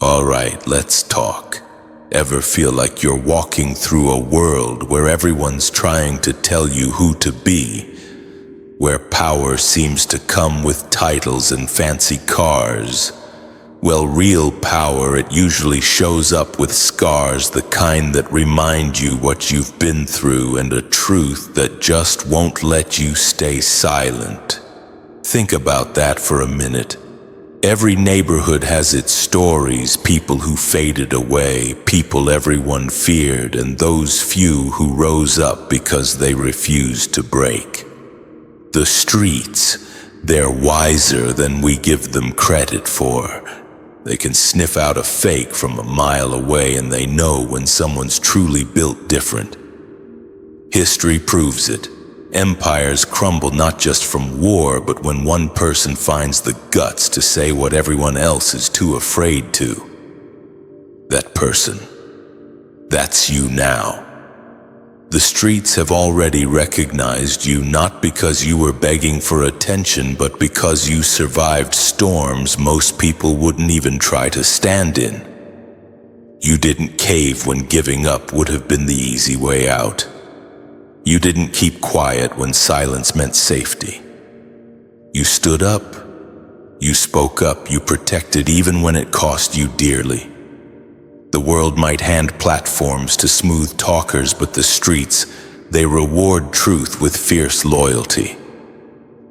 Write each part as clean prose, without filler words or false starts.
Alright, let's talk. Ever feel like you're walking through a world where everyone's trying to tell you who to be? Where power seems to come with titles and fancy cars? Well, real power, it usually shows up with scars, the kind that remind you what you've been through, and a truth that just won't let you stay silent. Think about that for a minute. Every neighborhood has its stories, people who faded away, people everyone feared, and those few who rose up because they refused to break. The streets, they're wiser than we give them credit for. They can sniff out a fake from a mile away, and they know when someone's truly built different. History proves it. Empires crumble not just from war, but when one person finds the guts to say what everyone else is too afraid to. That person, that's you now. The streets have already recognized you, not because you were begging for attention, but because you survived storms most people wouldn't even try to stand in. You didn't cave when giving up would have been the easy way out. You didn't keep quiet when silence meant safety. You stood up, you spoke up, you protected even when it cost you dearly. The world might hand platforms to smooth talkers, but the streets, they reward truth with fierce loyalty.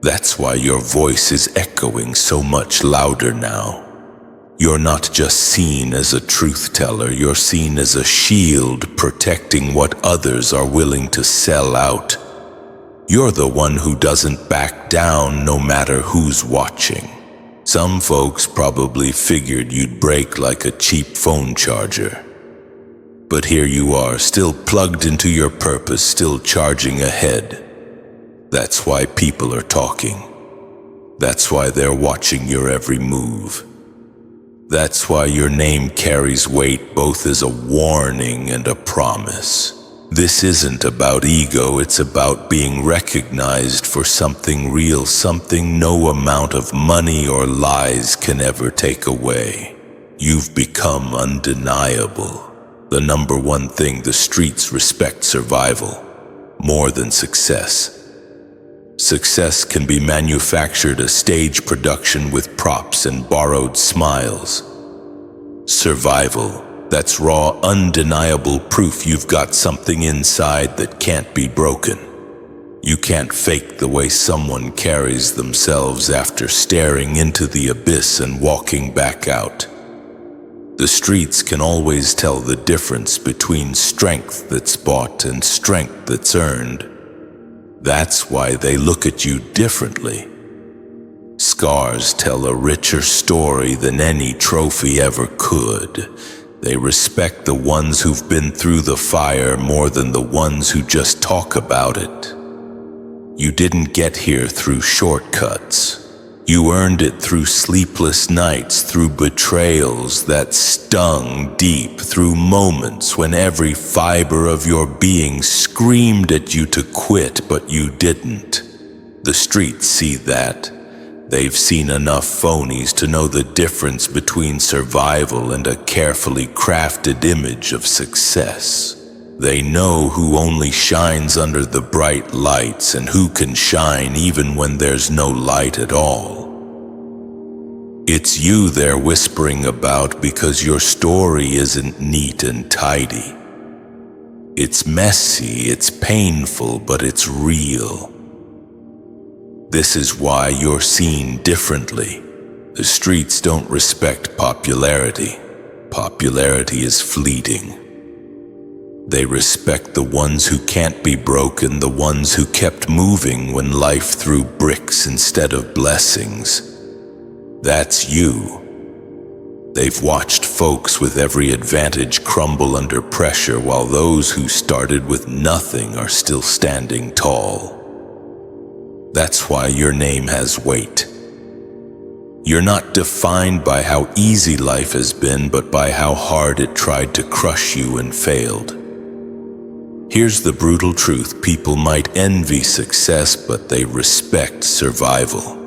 That's why your voice is echoing so much louder now. You're not just seen as a truth teller, you're seen as a shield protecting what others are willing to sell out. You're the one who doesn't back down no matter who's watching. Some folks probably figured you'd break like a cheap phone charger. But here you are, still plugged into your purpose, still charging ahead. That's why people are talking. That's why they're watching your every move. That's why your name carries weight both as a warning and a promise. This isn't about ego, it's about being recognized for something real, something no amount of money or lies can ever take away. You've become undeniable. The number one thing the streets respect: survival, more than success. Success can be manufactured, a stage production with props and borrowed smiles. Survival, that's raw, undeniable proof you've got something inside that can't be broken. You can't fake the way someone carries themselves after staring into the abyss and walking back out. The streets can always tell the difference between strength that's bought and strength that's earned. That's why they look at you differently. Scars tell a richer story than any trophy ever could. They respect the ones who've been through the fire more than the ones who just talk about it. You didn't get here through shortcuts. You earned it through sleepless nights, through betrayals that stung deep, through moments when every fiber of your being screamed at you to quit, but you didn't. The streets see that. They've seen enough phonies to know the difference between survival and a carefully crafted image of success. They know who only shines under the bright lights and who can shine even when there's no light at all. It's you they're whispering about because your story isn't neat and tidy. It's messy, it's painful, but it's real. This is why you're seen differently. The streets don't respect popularity. Popularity is fleeting. They respect the ones who can't be broken, the ones who kept moving when life threw bricks instead of blessings. That's you. They've watched folks with every advantage crumble under pressure, while those who started with nothing are still standing tall. That's why your name has weight. You're not defined by how easy life has been, but by how hard it tried to crush you and failed. Here's the brutal truth: people might envy success, but they respect survival.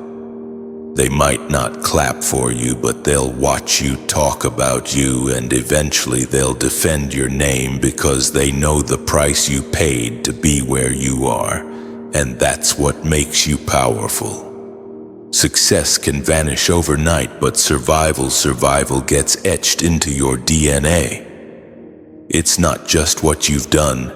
They might not clap for you, but they'll watch you talk about you, and eventually they'll defend your name because they know the price you paid to be where you are, and that's what makes you powerful. Success can vanish overnight, but survival gets etched into your DNA. It's not just what you've done,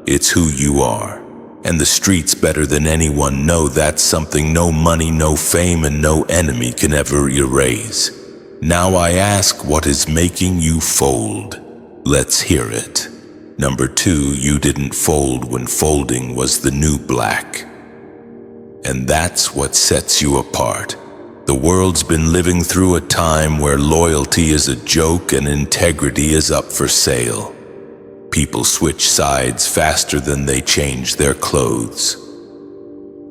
it's who you are. And the streets better than anyone know that's something no money, no fame, and no enemy can ever erase. Now I ask, what is making you fold? Let's hear it. Number 2, you didn't fold when folding was the new black. And that's what sets you apart. The world's been living through a time where loyalty is a joke and integrity is up for sale. People switch sides faster than they change their clothes.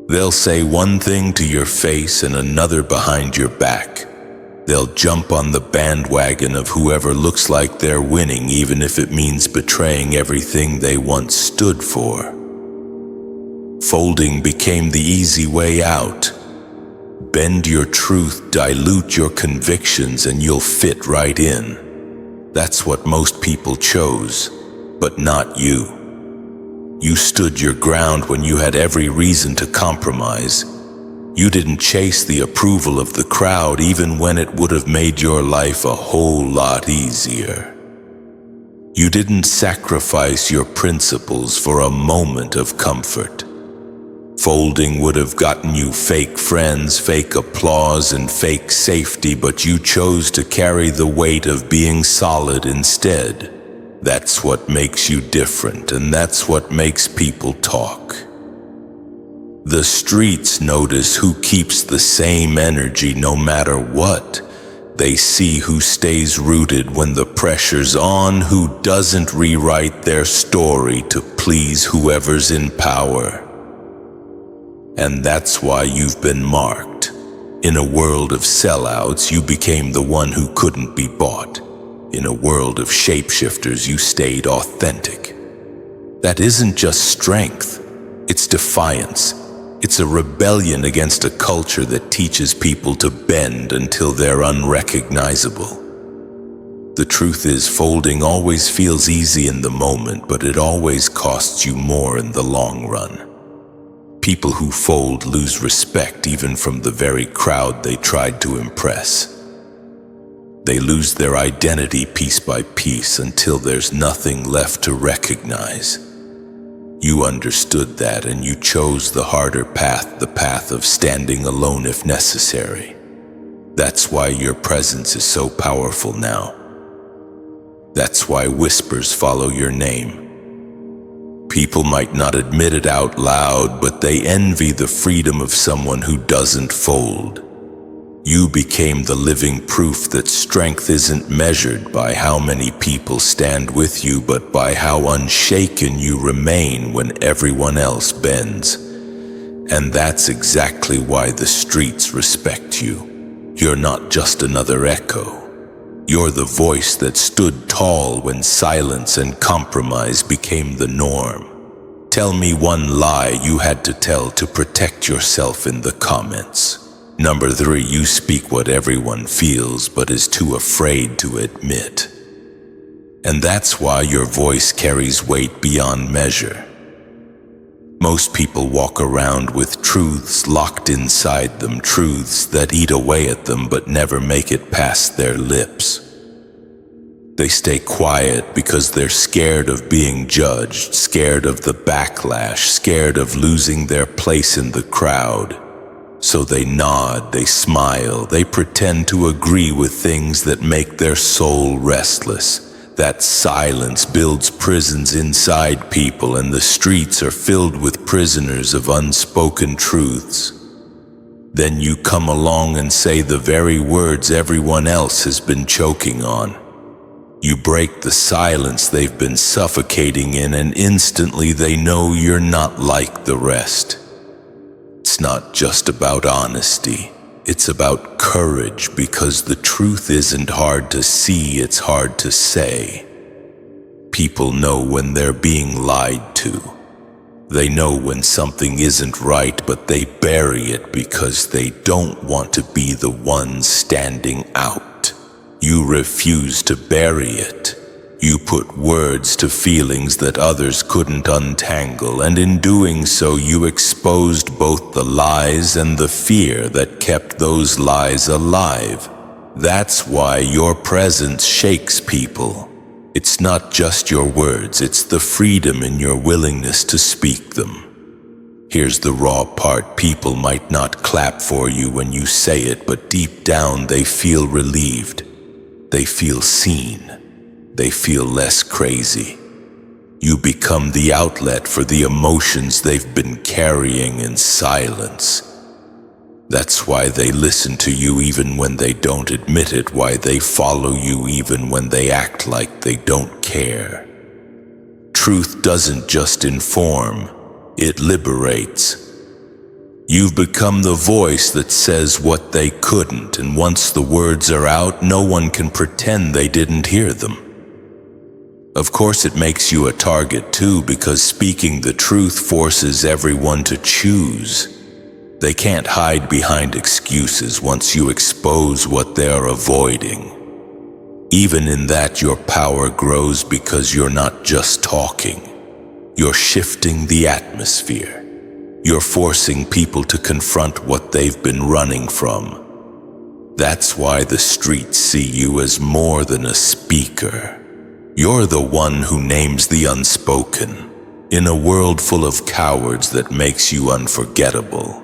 They'll say one thing to your face and another behind your back. They'll jump on the bandwagon of whoever looks like they're winning, even if it means betraying everything they once stood for. Folding became the easy way out. Bend your truth, dilute your convictions, and you'll fit right in. That's what most people chose. But not you. You stood your ground when you had every reason to compromise. You didn't chase the approval of the crowd, even when it would have made your life a whole lot easier. You didn't sacrifice your principles for a moment of comfort. Folding would have gotten you fake friends, fake applause, and fake safety, but you chose to carry the weight of being solid instead. That's what makes you different, and that's what makes people talk. The streets notice who keeps the same energy no matter what. They see who stays rooted when the pressure's on, who doesn't rewrite their story to please whoever's in power. And that's why you've been marked. In a world of sellouts, you became the one who couldn't be bought. In a world of shapeshifters, you stayed authentic. That isn't just strength, it's defiance. It's a rebellion against a culture that teaches people to bend until they're unrecognizable. The truth is, folding always feels easy in the moment, but it always costs you more in the long run. People who fold lose respect even from the very crowd they tried to impress. They lose their identity piece by piece until there's nothing left to recognize. You understood that, and you chose the harder path, the path of standing alone if necessary. That's why your presence is so powerful now. That's why whispers follow your name. People might not admit it out loud, but they envy the freedom of someone who doesn't fold. You became the living proof that strength isn't measured by how many people stand with you, but by how unshaken you remain when everyone else bends. And that's exactly why the streets respect you. You're not just another echo. You're the voice that stood tall when silence and compromise became the norm. Tell me one lie you had to tell to protect yourself in the comments. Number 3, you speak what everyone feels but is too afraid to admit. And that's why your voice carries weight beyond measure. Most people walk around with truths locked inside them, truths that eat away at them but never make it past their lips. They stay quiet because they're scared of being judged, scared of the backlash, scared of losing their place in the crowd. So they nod, they smile, they pretend to agree with things that make their soul restless. That silence builds prisons inside people, and the streets are filled with prisoners of unspoken truths. Then you come along and say the very words everyone else has been choking on. You break the silence they've been suffocating in, and instantly they know you're not like the rest. It's not just about honesty. It's about courage, because the truth isn't hard to see, it's hard to say. People know when they're being lied to. They know when something isn't right, but they bury it because they don't want to be the ones standing out. You refuse to bury it. You put words to feelings that others couldn't untangle, and in doing so you exposed both the lies and the fear that kept those lies alive. That's why your presence shakes people. It's not just your words, it's the freedom in your willingness to speak them. Here's the raw part: people might not clap for you when you say it, but deep down they feel relieved. They feel seen. They feel less crazy. You become the outlet for the emotions they've been carrying in silence. That's why they listen to you even when they don't admit it, why they follow you even when they act like they don't care. Truth doesn't just inform, it liberates. You've become the voice that says what they couldn't, and once the words are out, no one can pretend they didn't hear them. Of course, it makes you a target too, because speaking the truth forces everyone to choose. They can't hide behind excuses once you expose what they're avoiding. Even in that, your power grows because you're not just talking. You're shifting the atmosphere. You're forcing people to confront what they've been running from. That's why the streets see you as more than a speaker. You're the one who names the unspoken, in a world full of cowards that makes you unforgettable.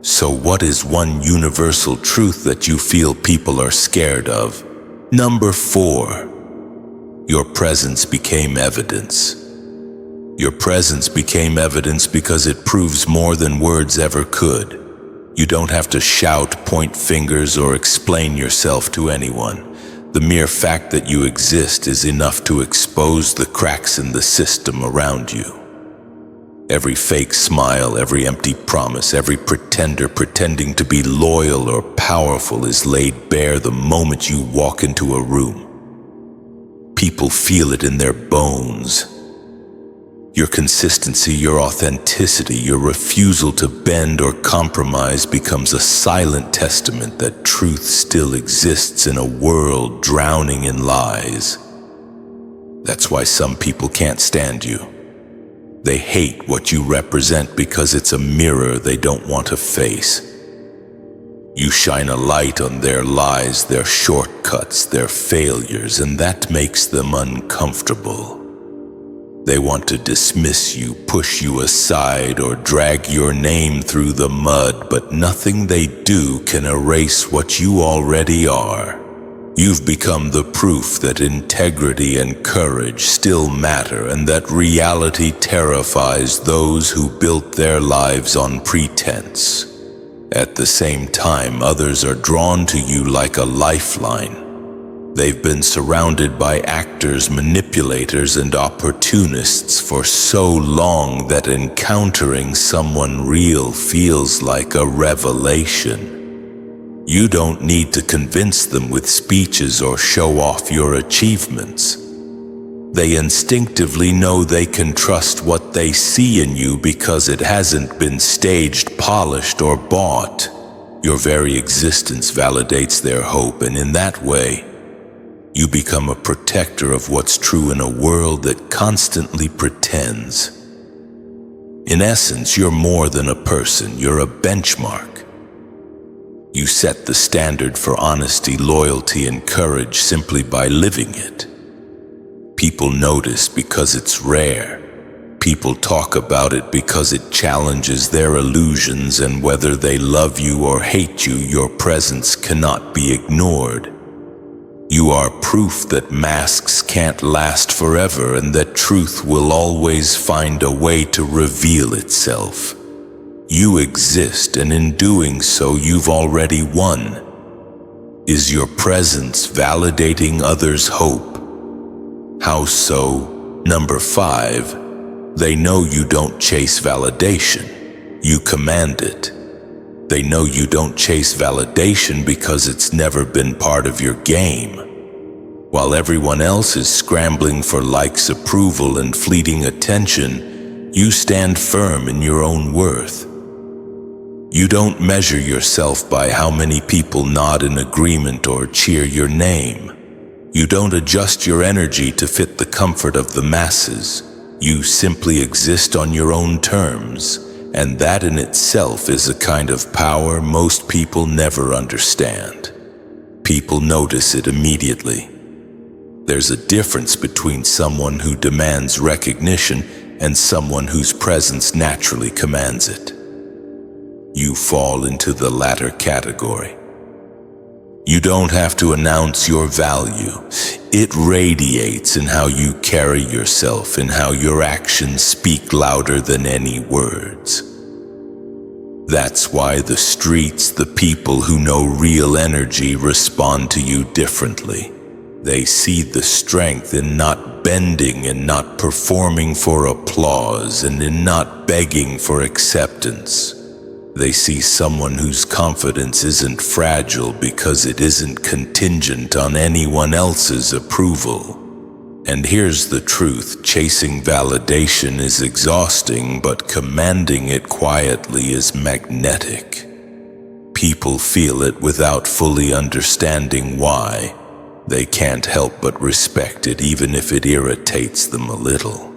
So what is one universal truth that you feel people are scared of? Number 4, your presence became evidence. Your presence became evidence because it proves more than words ever could. You don't have to shout, point fingers, or explain yourself to anyone. The mere fact that you exist is enough to expose the cracks in the system around you. Every fake smile, every empty promise, every pretender pretending to be loyal or powerful is laid bare the moment you walk into a room. People feel it in their bones. Your consistency, your authenticity, your refusal to bend or compromise becomes a silent testament that truth still exists in a world drowning in lies. That's why some people can't stand you. They hate what you represent because it's a mirror they don't want to face. You shine a light on their lies, their shortcuts, their failures, and that makes them uncomfortable. They want to dismiss you, push you aside, or drag your name through the mud, but nothing they do can erase what you already are. You've become the proof that integrity and courage still matter, and that reality terrifies those who built their lives on pretense. At the same time, others are drawn to you like a lifeline. They've been surrounded by actors, manipulators, and opportunists for so long that encountering someone real feels like a revelation. You don't need to convince them with speeches or show off your achievements. They instinctively know they can trust what they see in you because it hasn't been staged, polished, or bought. Your very existence validates their hope, and in that way, you become a protector of what's true in a world that constantly pretends. In essence, you're more than a person, you're a benchmark. You set the standard for honesty, loyalty, and courage simply by living it. People notice because it's rare. People talk about it because it challenges their illusions, and whether they love you or hate you, your presence cannot be ignored. You are proof that masks can't last forever and that truth will always find a way to reveal itself. You exist, and in doing so, you've already won. Is your presence validating others' hope? How so? Number 5, they know you don't chase validation. You command it. They know you don't chase validation because it's never been part of your game. While everyone else is scrambling for likes, approval, and fleeting attention, You stand firm in your own worth. You don't measure yourself by how many people nod in agreement or cheer your name. You don't adjust your energy to fit the comfort of the masses. You simply exist on your own terms, and that in itself is a kind of power most people never understand. People notice it immediately. There's a difference between someone who demands recognition and someone whose presence naturally commands it. You fall into the latter category. You don't have to announce your value. It radiates in how you carry yourself, in how your actions speak louder than any words. That's why the streets, the people who know real energy, respond to you differently. They see the strength in not bending and not performing for applause and in not begging for acceptance. They see someone whose confidence isn't fragile because it isn't contingent on anyone else's approval. And here's the truth: chasing validation is exhausting, but commanding it quietly is magnetic. People feel it without fully understanding why. They can't help but respect it even if it irritates them a little.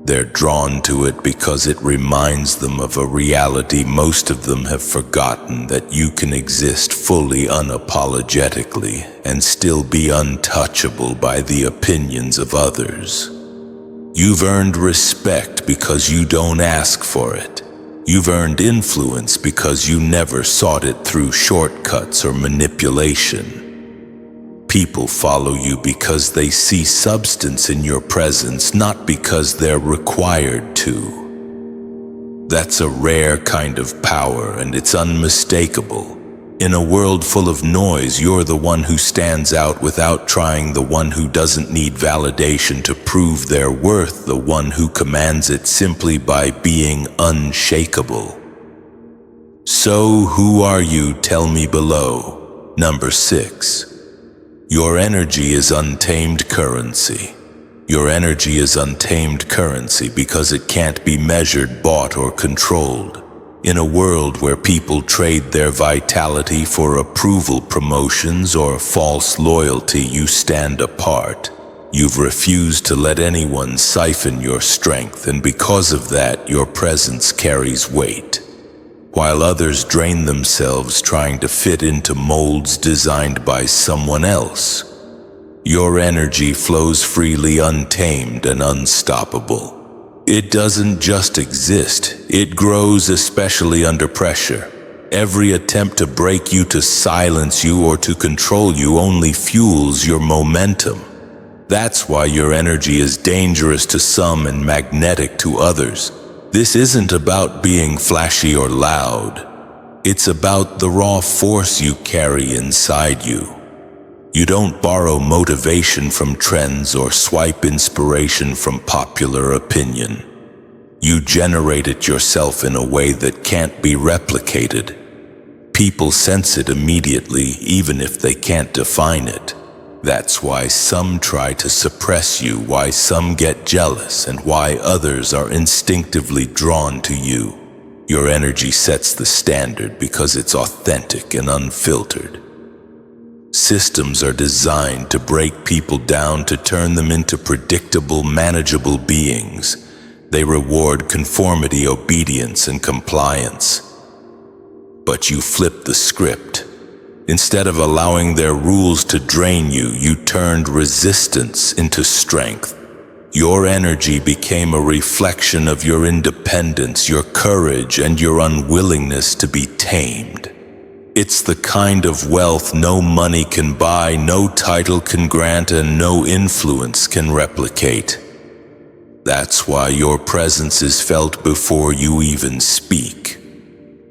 They're drawn to it because it reminds them of a reality most of them have forgotten: that you can exist fully unapologetically and still be untouchable by the opinions of others. You've earned respect because you don't ask for it. You've earned influence because you never sought it through shortcuts or manipulation. People follow you because they see substance in your presence, not because they're required to. That's a rare kind of power, and it's unmistakable. In a world full of noise, you're the one who stands out without trying, the one who doesn't need validation to prove their worth, the one who commands it simply by being unshakable. So who are you? Tell me below. Number 6. Your energy is untamed currency. Your energy is untamed currency because it can't be measured, bought, or controlled. In a world where people trade their vitality for approval, promotions, or false loyalty, you stand apart. You've refused to let anyone siphon your strength, and because of that, your presence carries weight. While others drain themselves trying to fit into molds designed by someone else, your energy flows freely, untamed and unstoppable. It doesn't just exist, it grows, especially under pressure. Every attempt to break you, to silence you, or to control you only fuels your momentum. That's why your energy is dangerous to some and magnetic to others. This isn't about being flashy or loud. It's about the raw force you carry inside you. You don't borrow motivation from trends or swipe inspiration from popular opinion. You generate it yourself in a way that can't be replicated. People sense it immediately, even if they can't define it. That's why some try to suppress you, why some get jealous, and why others are instinctively drawn to you. Your energy sets the standard because it's authentic and unfiltered. Systems are designed to break people down, to turn them into predictable, manageable beings. They reward conformity, obedience, and compliance. But you flip the script. Instead of allowing their rules to drain you, you turned resistance into strength. Your energy became a reflection of your independence, your courage, and your unwillingness to be tamed. It's the kind of wealth no money can buy, no title can grant, and no influence can replicate. That's why your presence is felt before you even speak.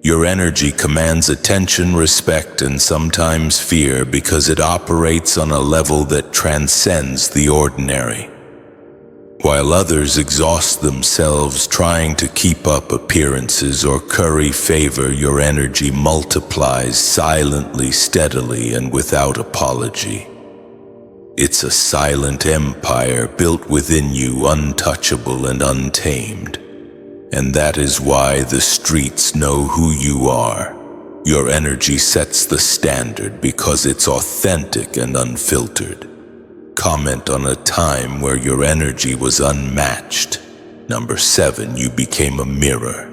Your energy commands attention, respect, and sometimes fear because it operates on a level that transcends the ordinary. While others exhaust themselves trying to keep up appearances or curry favor, your energy multiplies silently, steadily, and without apology. It's a silent empire built within you, untouchable and untamed. And that is why the streets know who you are. Your energy sets the standard because it's authentic and unfiltered. Comment on a time where your energy was unmatched. Number 7, you became a mirror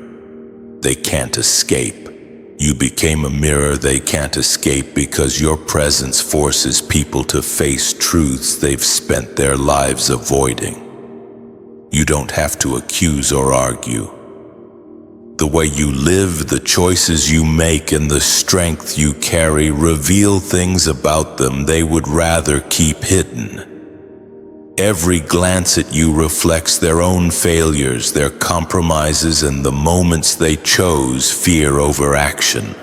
they can't escape. You became a mirror they can't escape because your presence forces people to face truths they've spent their lives avoiding. You don't have to accuse or argue. The way you live, the choices you make, and the strength you carry reveal things about them they would rather keep hidden. Every glance at you reflects their own failures, their compromises, and the moments they chose fear over action.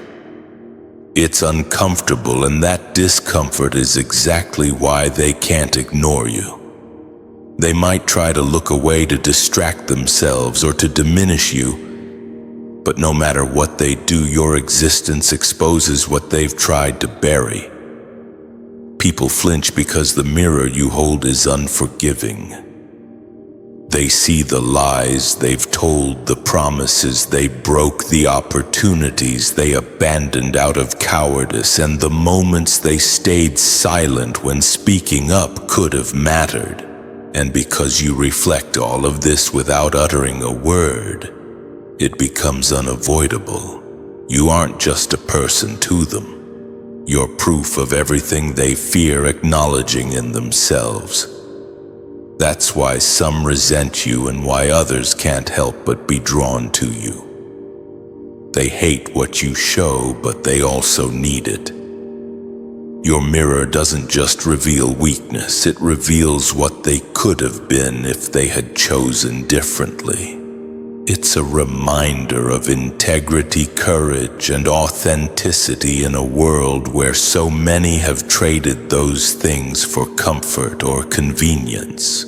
It's uncomfortable, and that discomfort is exactly why they can't ignore you. They might try to look away to distract themselves or to diminish you, but no matter what they do, your existence exposes what they've tried to bury. People flinch because the mirror you hold is unforgiving. They see the lies they've told, the promises they broke, the opportunities they abandoned out of cowardice, and the moments they stayed silent when speaking up could have mattered. And because you reflect all of this without uttering a word, it becomes unavoidable. You aren't just a person to them. You're proof of everything they fear acknowledging in themselves. That's why some resent you and why others can't help but be drawn to you. They hate what you show, but they also need it. Your mirror doesn't just reveal weakness, it reveals what they could have been if they had chosen differently. It's a reminder of integrity, courage, and authenticity in a world where so many have traded those things for comfort or convenience.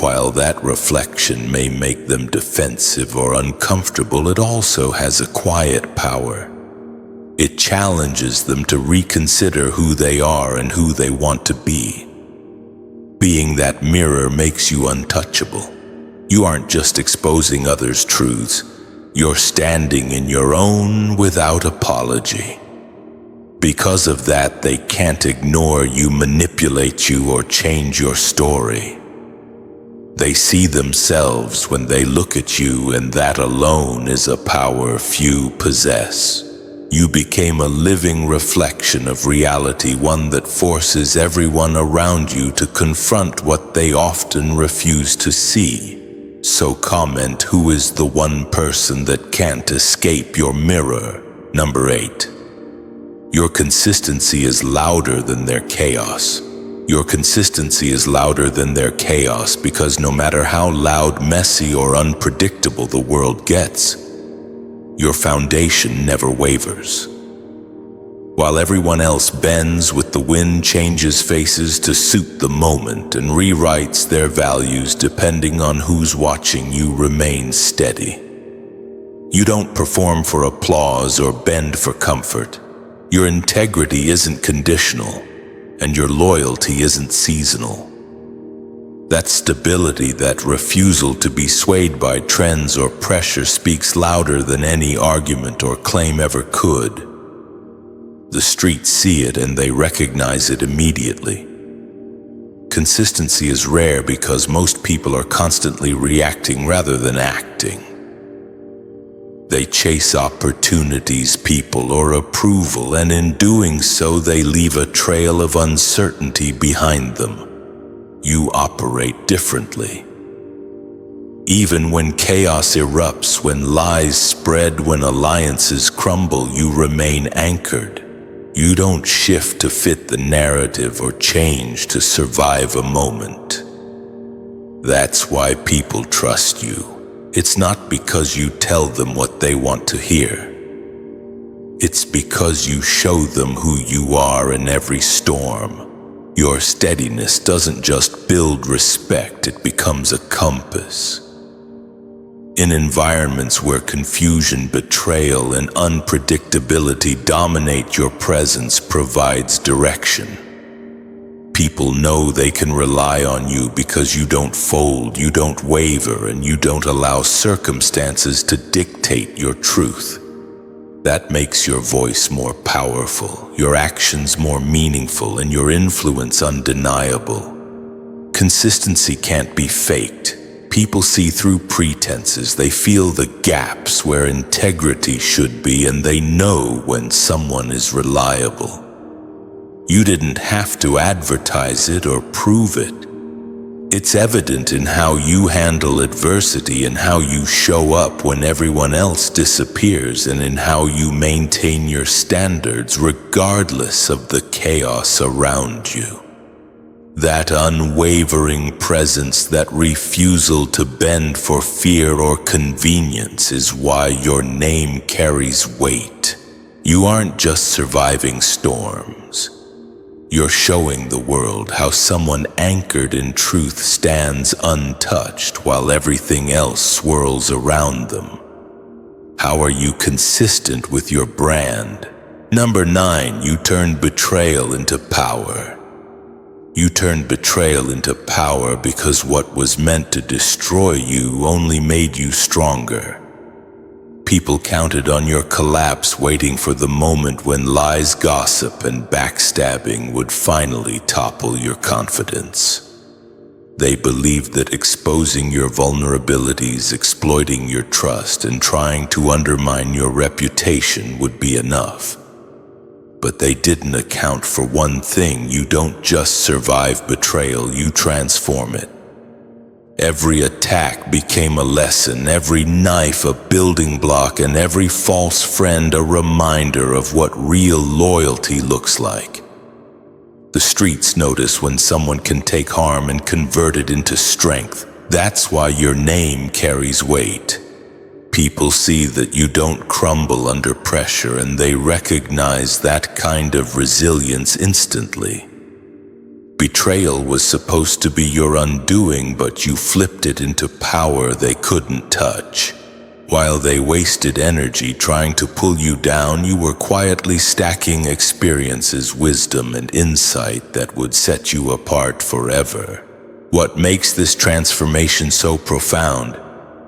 While that reflection may make them defensive or uncomfortable, it also has a quiet power. It challenges them to reconsider who they are and who they want to be. Being that mirror makes you untouchable. You aren't just exposing others' truths, you're standing in your own without apology. Because of that, they can't ignore you, manipulate you, or change your story. They see themselves when they look at you, and that alone is a power few possess. You became a living reflection of reality, one that forces everyone around you to confront what they often refuse to see. So comment, who is the one person that can't escape your mirror? Number 8. Your consistency is louder than their chaos. Your consistency is louder than their chaos because no matter how loud, messy, or unpredictable the world gets, your foundation never wavers. While everyone else bends with the wind, changes faces to suit the moment, and rewrites their values depending on who's watching, you remain steady. You don't perform for applause or bend for comfort. Your integrity isn't conditional, and your loyalty isn't seasonal. That stability, that refusal to be swayed by trends or pressure speaks louder than any argument or claim ever could. The streets see it and they recognize it immediately. Consistency is rare because most people are constantly reacting rather than acting. They chase opportunities, people, or approval, and in doing so, they leave a trail of uncertainty behind them. You operate differently. Even when chaos erupts, when lies spread, when alliances crumble, you remain anchored. You don't shift to fit the narrative or change to survive a moment. That's why people trust you. It's not because you tell them what they want to hear. It's because you show them who you are in every storm. Your steadiness doesn't just build respect, it becomes a compass. In environments where confusion, betrayal, and unpredictability dominate, your presence provides direction. People know they can rely on you because you don't fold, you don't waver, and you don't allow circumstances to dictate your truth. That makes your voice more powerful, your actions more meaningful, and your influence undeniable. Consistency can't be faked. People see through pretenses, they feel the gaps where integrity should be, and they know when someone is reliable. You didn't have to advertise it or prove it. It's evident in how you handle adversity and how you show up when everyone else disappears, and in how you maintain your standards regardless of the chaos around you. That unwavering presence, that refusal to bend for fear or convenience is why your name carries weight. You aren't just surviving storms. You're showing the world how someone anchored in truth stands untouched while everything else swirls around them. How are you consistent with your brand? Number 9, you turned betrayal into power. You turned betrayal into power because what was meant to destroy you only made you stronger. People counted on your collapse, waiting for the moment when lies, gossip, and backstabbing would finally topple your confidence. They believed that exposing your vulnerabilities, exploiting your trust, and trying to undermine your reputation would be enough. But they didn't account for one thing: you don't just survive betrayal, you transform it. Every attack became a lesson, every knife a building block, and every false friend a reminder of what real loyalty looks like. The streets notice when someone can take harm and convert it into strength. That's why your name carries weight. People see that you don't crumble under pressure, and they recognize that kind of resilience instantly. Betrayal was supposed to be your undoing, but you flipped it into power they couldn't touch. While they wasted energy trying to pull you down, you were quietly stacking experiences, wisdom, and insight that would set you apart forever. What makes this transformation so profound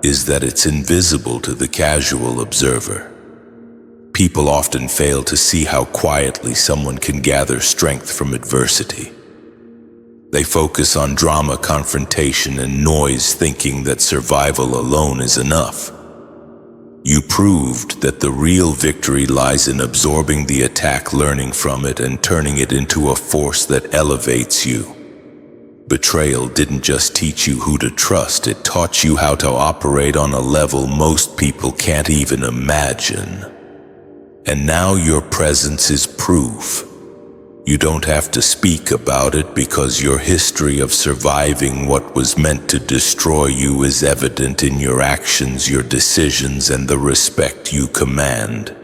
is that it's invisible to the casual observer. People often fail to see how quietly someone can gather strength from adversity. They focus on drama, confrontation, and noise, thinking that survival alone is enough. You proved that the real victory lies in absorbing the attack, learning from it, and turning it into a force that elevates you. Betrayal didn't just teach you who to trust, it taught you how to operate on a level most people can't even imagine. And now your presence is proof. You don't have to speak about it because your history of surviving what was meant to destroy you is evident in your actions, your decisions, and the respect you command.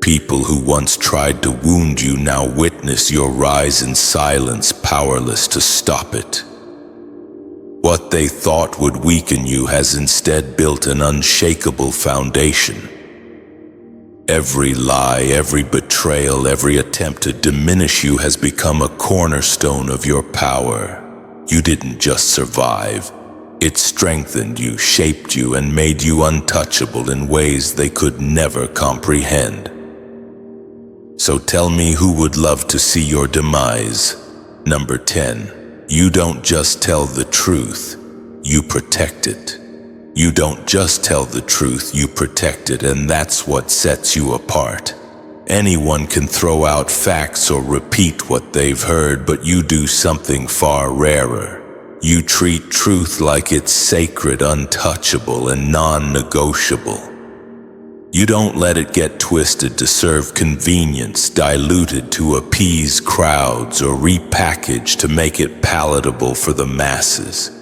People who once tried to wound you now witness your rise in silence, powerless to stop it. What they thought would weaken you has instead built an unshakable foundation. Every lie, every betrayal, every attempt to diminish you has become a cornerstone of your power. You didn't just survive. It strengthened you, shaped you, and made you untouchable in ways they could never comprehend. So tell me, who would love to see your demise? Number 10. You don't just tell the truth, you protect it. You don't just tell the truth, you protect it, and that's what sets you apart. Anyone can throw out facts or repeat what they've heard, but you do something far rarer. You treat truth like it's sacred, untouchable, and non-negotiable. You don't let it get twisted to serve convenience, diluted to appease crowds, or repackaged to make it palatable for the masses.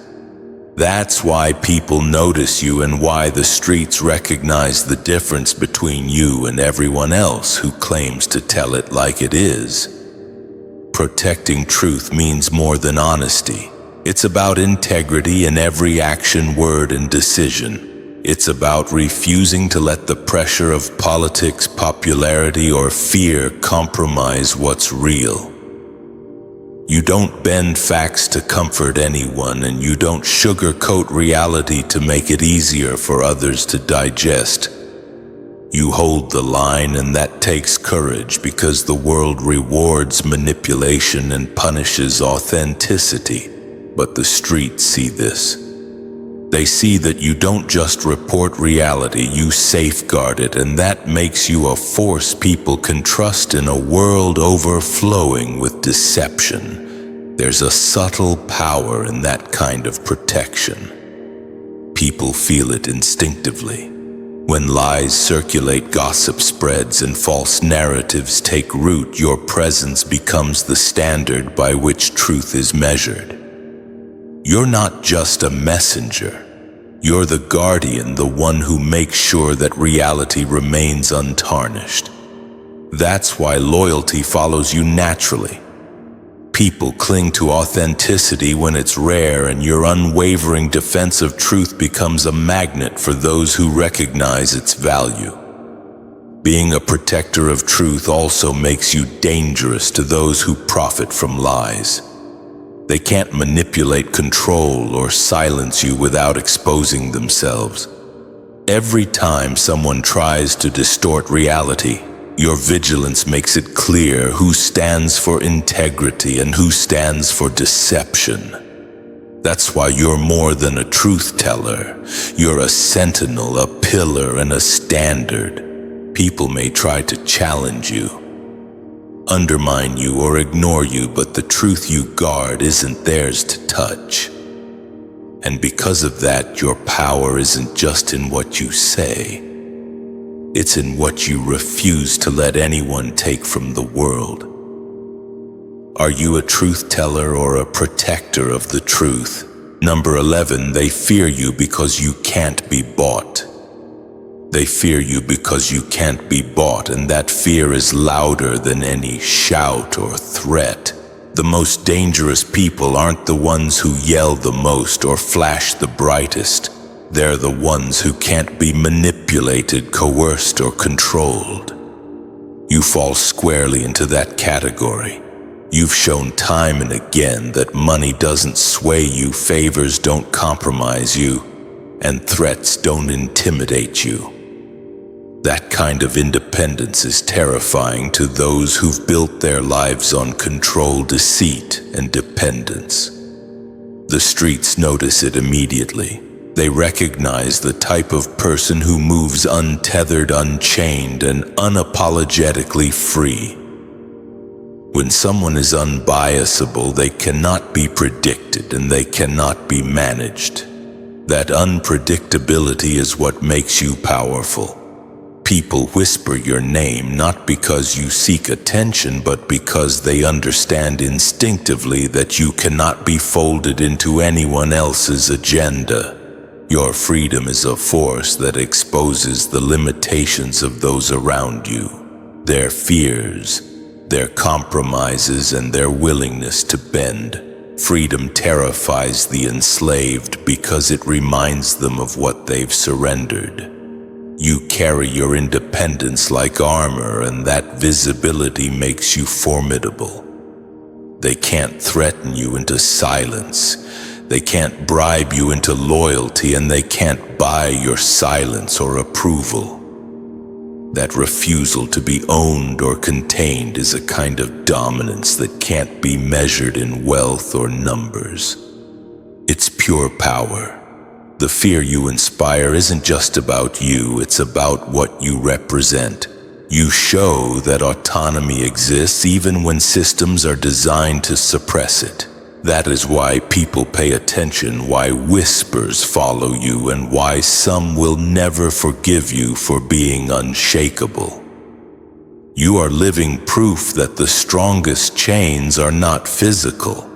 That's why people notice you and why the streets recognize the difference between you and everyone else who claims to tell it like it is. Protecting truth means more than honesty. It's about integrity in every action, word, and decision. It's about refusing to let the pressure of politics, popularity, or fear compromise what's real. You don't bend facts to comfort anyone, and you don't sugarcoat reality to make it easier for others to digest. You hold the line, and that takes courage because the world rewards manipulation and punishes authenticity. But the streets see this. They see that you don't just report reality, you safeguard it, and that makes you a force people can trust in a world overflowing with deception. There's a subtle power in that kind of protection. People feel it instinctively. When lies circulate, gossip spreads, and false narratives take root, your presence becomes the standard by which truth is measured. You're not just a messenger. You're the guardian, the one who makes sure that reality remains untarnished. That's why loyalty follows you naturally. People cling to authenticity when it's rare, and your unwavering defense of truth becomes a magnet for those who recognize its value. Being a protector of truth also makes you dangerous to those who profit from lies. They can't manipulate, control, or silence you without exposing themselves. Every time someone tries to distort reality, your vigilance makes it clear who stands for integrity and who stands for deception. That's why you're more than a truth teller. You're a sentinel, a pillar, and a standard. People may try to challenge you, undermine you, or ignore you, but the truth you guard isn't theirs to touch. And because of that, your power isn't just in what you say. It's in what you refuse to let anyone take from the world. Are you a truth teller or a protector of the truth? Number 11, they fear you because you can't be bought. They fear you because you can't be bought, and that fear is louder than any shout or threat. The most dangerous people aren't the ones who yell the most or flash the brightest. They're the ones who can't be manipulated, coerced, or controlled. You fall squarely into that category. You've shown time and again that money doesn't sway you, favors don't compromise you, and threats don't intimidate you. That kind of independence is terrifying to those who've built their lives on control, deceit, and dependence. The streets notice it immediately. They recognize the type of person who moves untethered, unchained, and unapologetically free. When someone is unbiasable, they cannot be predicted and they cannot be managed. That unpredictability is what makes you powerful. People whisper your name not because you seek attention, but because they understand instinctively that you cannot be folded into anyone else's agenda. Your freedom is a force that exposes the limitations of those around you, their fears, their compromises, and their willingness to bend. Freedom terrifies the enslaved because it reminds them of what they've surrendered. You carry your independence like armor, and that visibility makes you formidable. They can't threaten you into silence. They can't bribe you into loyalty, and they can't buy your silence or approval. That refusal to be owned or contained is a kind of dominance that can't be measured in wealth or numbers. It's pure power. The fear you inspire isn't just about you, it's about what you represent. You show that autonomy exists even when systems are designed to suppress it. That is why people pay attention, why whispers follow you, and why some will never forgive you for being unshakable. You are living proof that the strongest chains are not physical.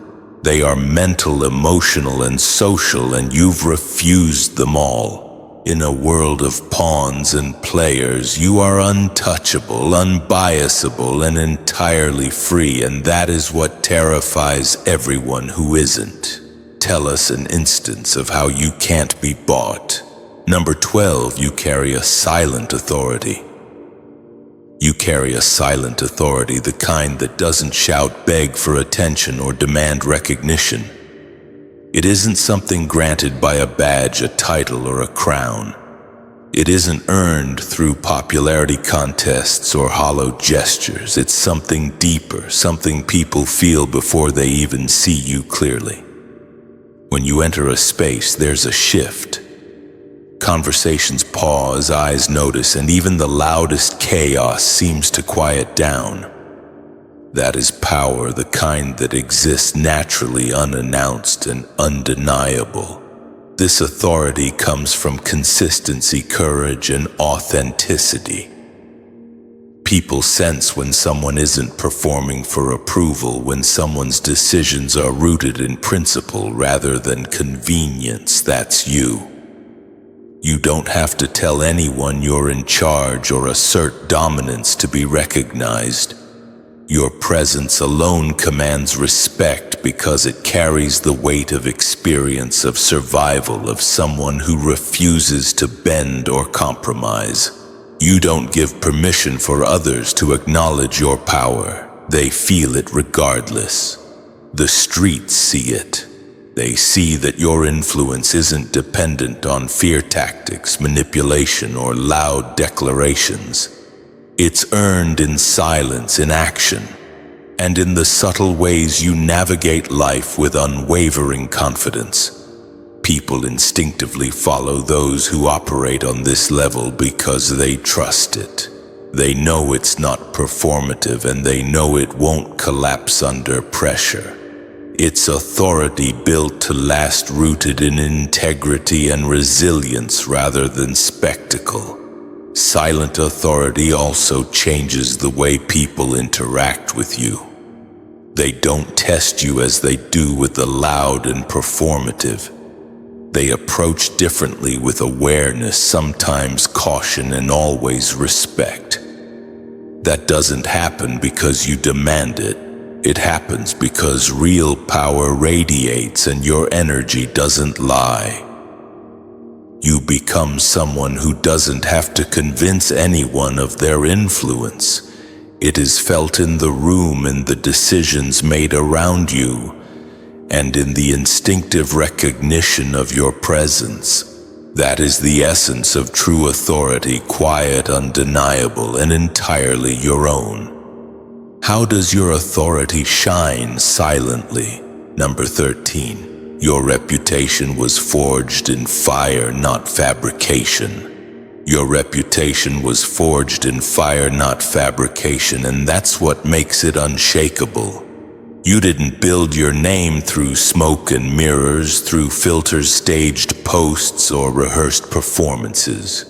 They are mental, emotional, and social, and you've refused them all. In a world of pawns and players, you are untouchable, unbiasable, and entirely free, and that is what terrifies everyone who isn't. Tell us an instance of how you can't be bought. Number 12, you carry a silent authority. You carry a silent authority, the kind that doesn't shout, beg for attention, or demand recognition. It isn't something granted by a badge, a title, or a crown. It isn't earned through popularity contests or hollow gestures. It's something deeper, something people feel before they even see you clearly. When you enter a space, there's a shift. Conversations pause, eyes notice, and even the loudest chaos seems to quiet down. That is power, the kind that exists naturally, unannounced, and undeniable. This authority comes from consistency, courage, and authenticity. People sense when someone isn't performing for approval, when someone's decisions are rooted in principle rather than convenience. That's you. You don't have to tell anyone you're in charge or assert dominance to be recognized. Your presence alone commands respect because it carries the weight of experience, of survival, of someone who refuses to bend or compromise. You don't give permission for others to acknowledge your power. They feel it regardless. The streets see it. They see that your influence isn't dependent on fear tactics, manipulation, or loud declarations. It's earned in silence, in action, and in the subtle ways you navigate life with unwavering confidence. People instinctively follow those who operate on this level because they trust it. They know it's not performative, and they know it won't collapse under pressure. It's authority built to last, rooted in integrity and resilience rather than spectacle. Silent authority also changes the way people interact with you. They don't test you as they do with the loud and performative. They approach differently, with awareness, sometimes caution, and always respect. That doesn't happen because you demand it. It happens because real power radiates and your energy doesn't lie. You become someone who doesn't have to convince anyone of their influence. It is felt in the room, in the decisions made around you, and in the instinctive recognition of your presence. That is the essence of true authority, quiet, undeniable, and entirely your own. How does your authority shine? Silently. Number 13. Your reputation was forged in fire, not fabrication. Your reputation was forged in fire, not fabrication, and that's what makes it unshakable. You didn't build your name through smoke and mirrors, through filters, staged posts, or rehearsed performances.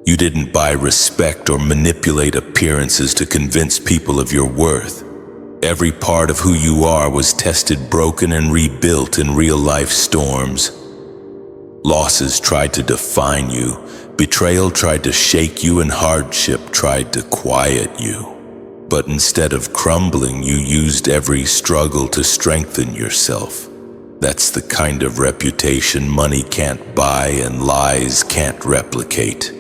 You didn't buy respect or manipulate appearances to convince people of your worth. Every part of who you are was tested, broken, and rebuilt in real-life storms. Losses tried to define you, betrayal tried to shake you, and hardship tried to quiet you. But instead of crumbling, you used every struggle to strengthen yourself. That's the kind of reputation money can't buy and lies can't replicate.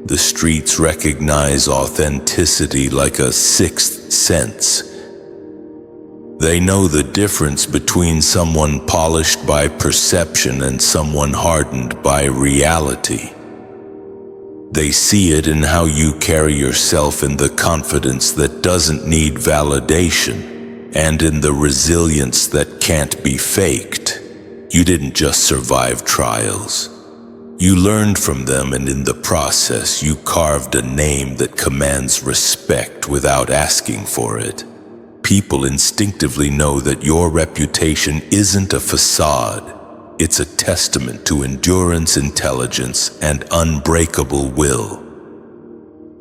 The streets recognize authenticity like a sixth sense. They know the difference between someone polished by perception and someone hardened by reality. They see it in how you carry yourself, in the confidence that doesn't need validation, and in the resilience that can't be faked. You didn't just survive trials. You learned from them, and in the process, you carved a name that commands respect without asking for it. People instinctively know that your reputation isn't a facade. It's a testament to endurance, intelligence, and unbreakable will.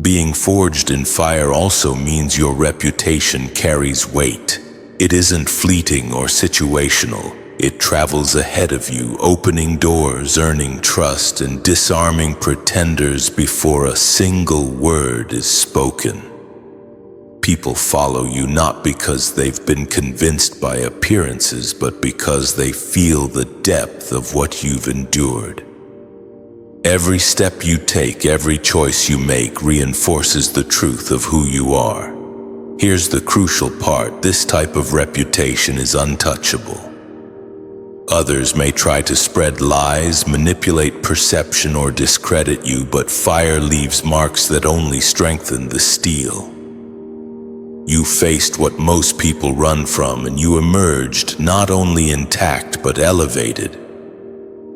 Being forged in fire also means your reputation carries weight. It isn't fleeting or situational. It travels ahead of you, opening doors, earning trust, and disarming pretenders before a single word is spoken. People follow you not because they've been convinced by appearances, but because they feel the depth of what you've endured. Every step you take, every choice you make reinforces the truth of who you are. Here's the crucial part: this type of reputation is untouchable. Others may try to spread lies, manipulate perception, or discredit you, but fire leaves marks that only strengthen the steel. You faced what most people run from, and you emerged not only intact but elevated.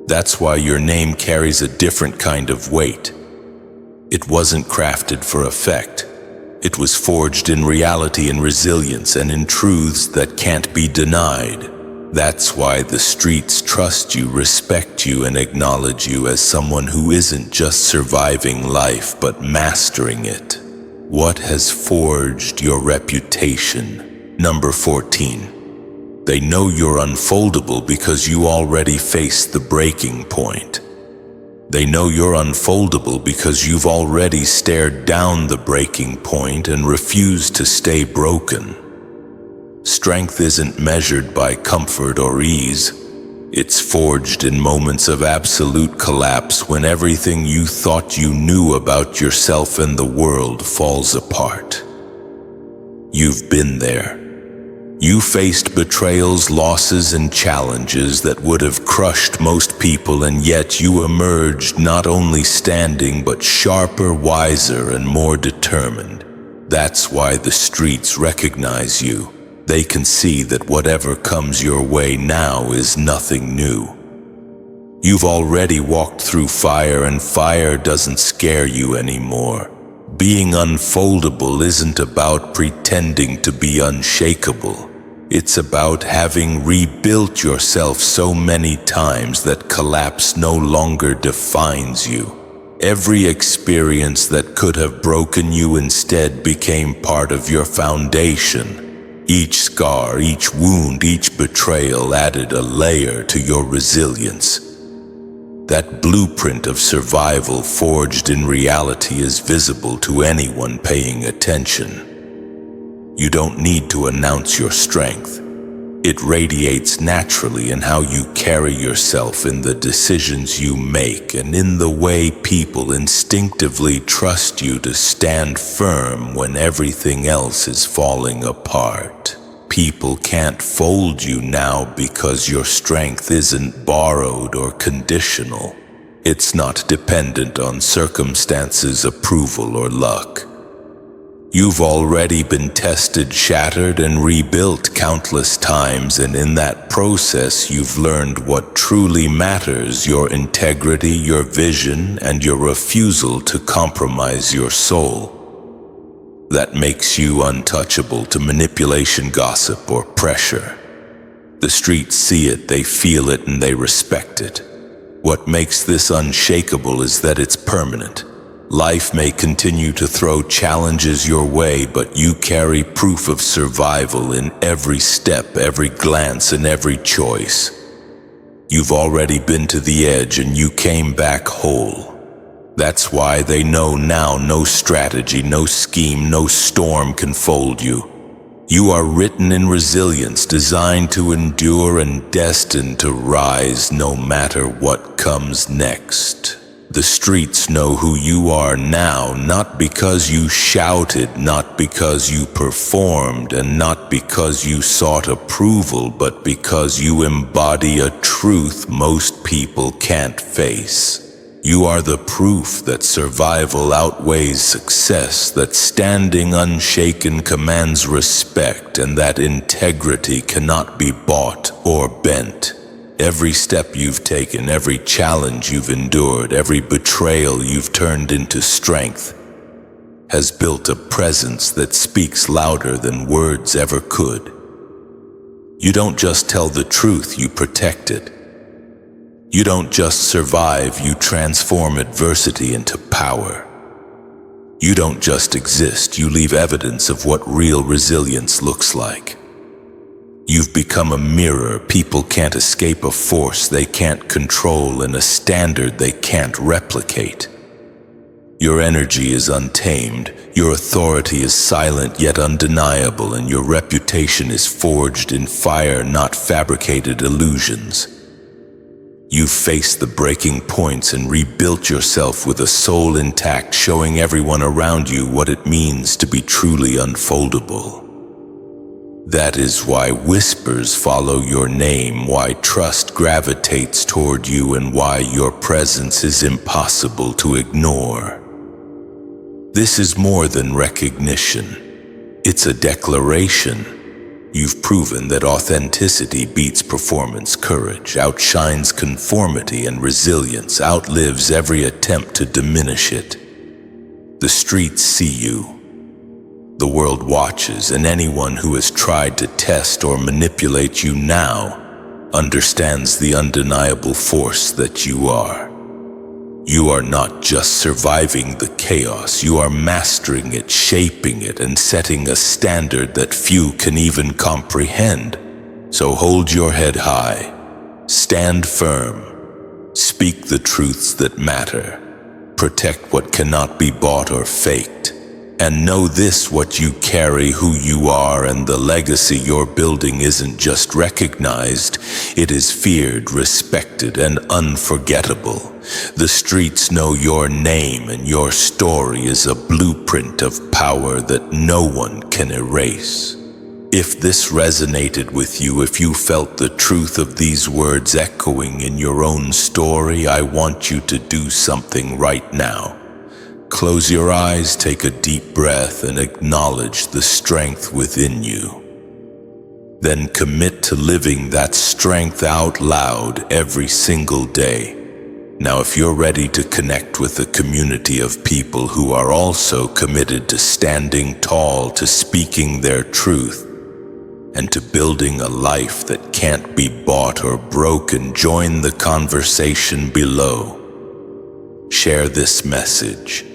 That's why your name carries a different kind of weight. It wasn't crafted for effect. It was forged in reality and resilience, and in truths that can't be denied. That's why the streets trust you, respect you, and acknowledge you as someone who isn't just surviving life but mastering it. What has forged your reputation? Number 14. They know you're unfoldable because you already faced the breaking point. They know you're unfoldable because you've already stared down the breaking point and refused to stay broken. Strength isn't measured by comfort or ease. It's forged in moments of absolute collapse, when everything you thought you knew about yourself and the world falls apart. You've been there. You faced betrayals, losses, and challenges that would have crushed most people, and yet you emerged not only standing but sharper, wiser, and more determined. That's why the streets recognize you. They can see that whatever comes your way now is nothing new. You've already walked through fire, and fire doesn't scare you anymore. Being unfoldable isn't about pretending to be unshakable. It's about having rebuilt yourself so many times that collapse no longer defines you. Every experience that could have broken you instead became part of your foundation. Each scar, each wound, each betrayal added a layer to your resilience. That blueprint of survival forged in reality is visible to anyone paying attention. You don't need to announce your strength. It radiates naturally in how you carry yourself, in the decisions you make, and in the way people instinctively trust you to stand firm when everything else is falling apart. People can't fold you now because your strength isn't borrowed or conditional. It's not dependent on circumstances, approval, or luck. You've already been tested, shattered, and rebuilt countless times, and in that process you've learned what truly matters: your integrity, your vision, and your refusal to compromise your soul. That makes you untouchable to manipulation, gossip, or pressure. The streets see it, they feel it, and they respect it. What makes this unshakable is that it's permanent. Life may continue to throw challenges your way, but you carry proof of survival in every step, every glance, and every choice. You've already been to the edge, and you came back whole. That's why they know now no strategy, no scheme, no storm can fold you. You are written in resilience, designed to endure and destined to rise no matter what comes next. The streets know who you are now, not because you shouted, not because you performed, and not because you sought approval, but because you embody a truth most people can't face. You are the proof that survival outweighs success, that standing unshaken commands respect, and that integrity cannot be bought or bent. Every step you've taken, every challenge you've endured, every betrayal you've turned into strength has built a presence that speaks louder than words ever could. You don't just tell the truth, you protect it. You don't just survive, you transform adversity into power. You don't just exist, you leave evidence of what real resilience looks like. You've become a mirror people can't escape, a force they can't control, and a standard they can't replicate. Your energy is untamed, your authority is silent yet undeniable, and your reputation is forged in fire, not fabricated illusions. You faced the breaking points and rebuilt yourself with a soul intact, showing everyone around you what it means to be truly unfoldable. That is why whispers follow your name, why trust gravitates toward you, and why your presence is impossible to ignore. This is more than recognition. It's a declaration. You've proven that authenticity beats performance, courage outshines conformity, and resilience outlives every attempt to diminish it. The streets see you. The world watches, and anyone who has tried to test or manipulate you now understands the undeniable force that you are. You are not just surviving the chaos, you are mastering it, shaping it, and setting a standard that few can even comprehend. So hold your head high, stand firm, speak the truths that matter, protect what cannot be bought or faked. And know this: what you carry, who you are, and the legacy you're building isn't just recognized, it is feared, respected, and unforgettable. The streets know your name, and your story is a blueprint of power that no one can erase. If this resonated with you, if you felt the truth of these words echoing in your own story, I want you to do something right now. Close your eyes, take a deep breath, and acknowledge the strength within you. Then commit to living that strength out loud every single day. Now, if you're ready to connect with a community of people who are also committed to standing tall, to speaking their truth, and to building a life that can't be bought or broken, join the conversation below. Share this message.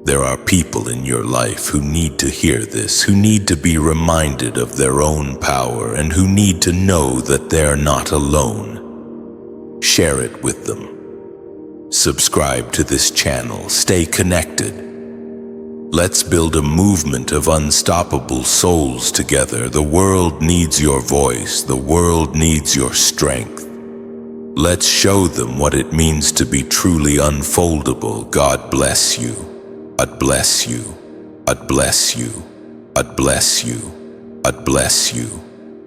There are people in your life who need to hear this, who need to be reminded of their own power, and who need to know that they're not alone. Share it with them. Subscribe to this channel. Stay connected. Let's build a movement of unstoppable souls together. The world needs your voice. The world needs your strength. Let's show them what it means to be truly unfoldable. God bless you. God bless you. God bless you. God bless you. God bless you.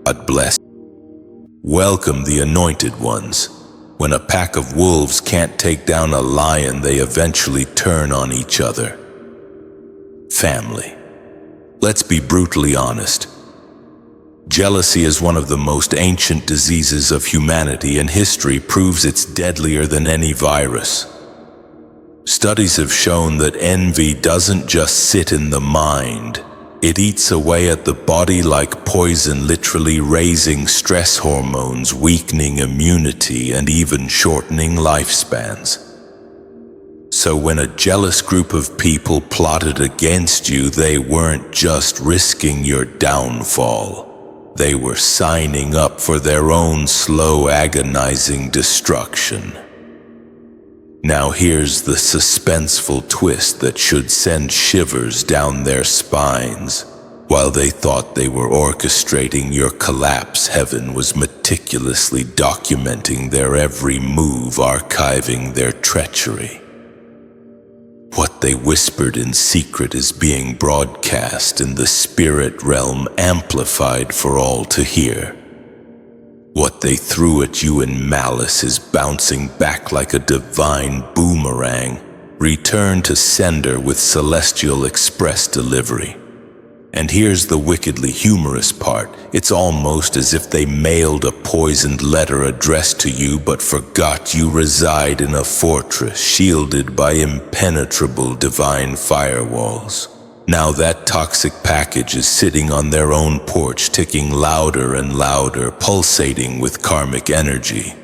God bless you. Welcome the anointed ones. When a pack of wolves can't take down a lion, they eventually turn on each other. Family. Let's be brutally honest. Jealousy is one of the most ancient diseases of humanity, and history proves it's deadlier than any virus. Studies have shown that envy doesn't just sit in the mind. It eats away at the body like poison, literally raising stress hormones, weakening immunity, and even shortening lifespans. So when a jealous group of people plotted against you, they weren't just risking your downfall. They were signing up for their own slow, agonizing destruction. Now here's the suspenseful twist that should send shivers down their spines. While they thought they were orchestrating your collapse, heaven was meticulously documenting their every move, archiving their treachery. What they whispered in secret is being broadcast in the spirit realm, amplified for all to hear. What they threw at you in malice is bouncing back like a divine boomerang, returned to sender with celestial express delivery. And here's the wickedly humorous part. It's almost as if they mailed a poisoned letter addressed to you but forgot you reside in a fortress shielded by impenetrable divine firewalls. Now that toxic package is sitting on their own porch, ticking louder and louder, pulsating with karmic energy.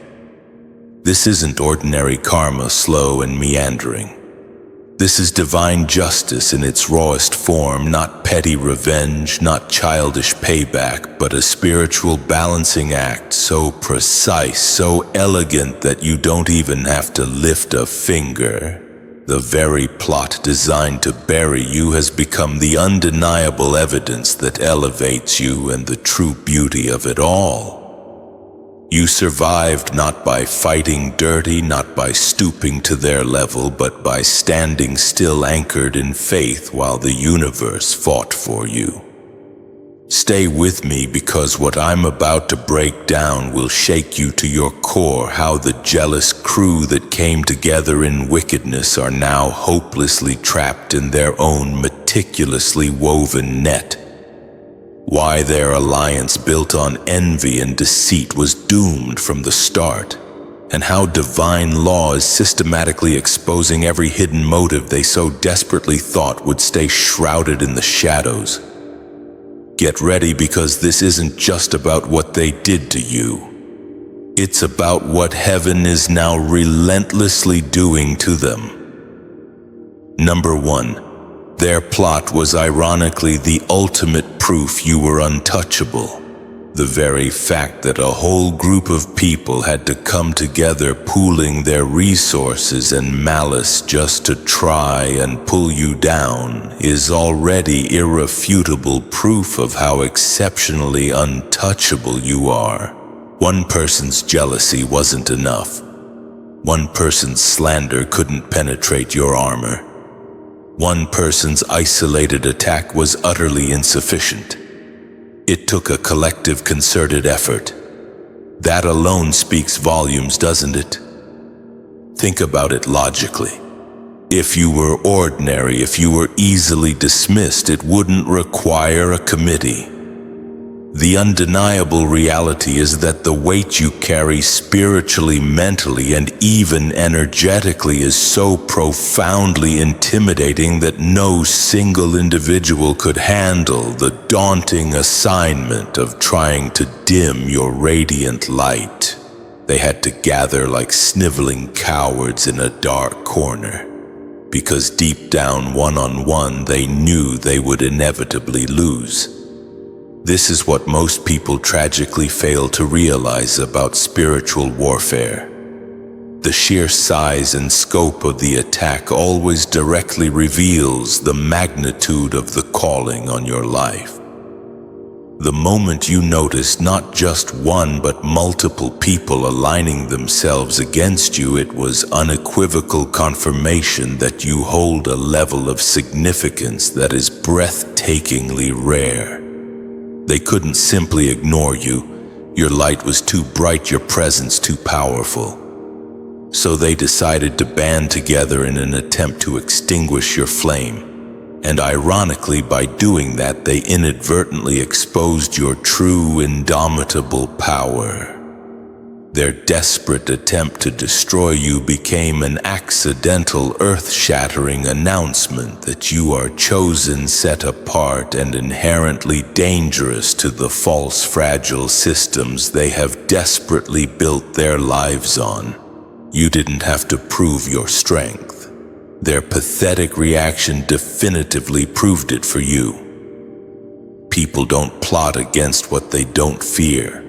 This isn't ordinary karma, slow and meandering. This is divine justice in its rawest form, not petty revenge, not childish payback, but a spiritual balancing act so precise, so elegant that you don't even have to lift a finger. The very plot designed to bury you has become the undeniable evidence that elevates you, and the true beauty of it all. You survived not by fighting dirty, not by stooping to their level, but by standing still anchored in faith while the universe fought for you. Stay with me, because what I'm about to break down will shake you to your core. How the jealous crew that came together in wickedness are now hopelessly trapped in their own meticulously woven net. Why their alliance built on envy and deceit was doomed from the start, and how divine law is systematically exposing every hidden motive they so desperately thought would stay shrouded in the shadows. Get ready, because this isn't just about what they did to you. It's about what heaven is now relentlessly doing to them. Number 1. Their plot was ironically the ultimate proof you were untouchable. The very fact that a whole group of people had to come together, pooling their resources and malice just to try and pull you down, is already irrefutable proof of how exceptionally untouchable you are. One person's jealousy wasn't enough. One person's slander couldn't penetrate your armor. One person's isolated attack was utterly insufficient. It took a collective, concerted effort. That alone speaks volumes, doesn't it? Think about it logically. If you were ordinary, if you were easily dismissed, it wouldn't require a committee. The undeniable reality is that the weight you carry spiritually, mentally, and even energetically is so profoundly intimidating that no single individual could handle the daunting assignment of trying to dim your radiant light. They had to gather like sniveling cowards in a dark corner, because deep down, one-on-one, they knew they would inevitably lose. This is what most people tragically fail to realize about spiritual warfare. The sheer size and scope of the attack always directly reveals the magnitude of the calling on your life. The moment you notice not just one but multiple people aligning themselves against you, it was unequivocal confirmation that you hold a level of significance that is breathtakingly rare. They couldn't simply ignore you. Your light was too bright, your presence too powerful. So they decided to band together in an attempt to extinguish your flame. And ironically, by doing that, they inadvertently exposed your true, indomitable power. Their desperate attempt to destroy you became an accidental, earth-shattering announcement that you are chosen, set apart, and inherently dangerous to the false, fragile systems they have desperately built their lives on. You didn't have to prove your strength. Their pathetic reaction definitively proved it for you. People don't plot against what they don't fear.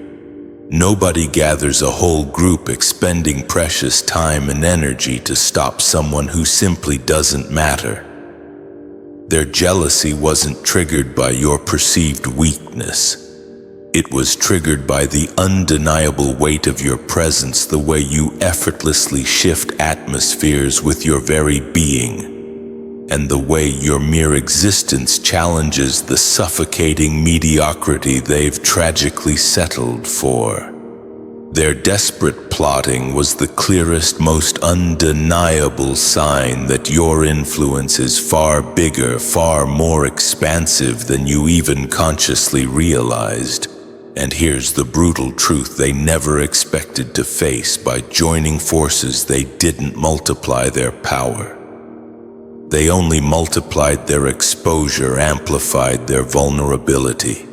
Nobody gathers a whole group expending precious time and energy to stop someone who simply doesn't matter. Their jealousy wasn't triggered by your perceived weakness. It was triggered by the undeniable weight of your presence, the way you effortlessly shift atmospheres with your very being, and the way your mere existence challenges the suffocating mediocrity they've tragically settled for. Their desperate plotting was the clearest, most undeniable sign that your influence is far bigger, far more expansive than you even consciously realized. And here's the brutal truth they never expected to face. By joining forces, they didn't multiply their power. They only multiplied their exposure, amplified their vulnerability.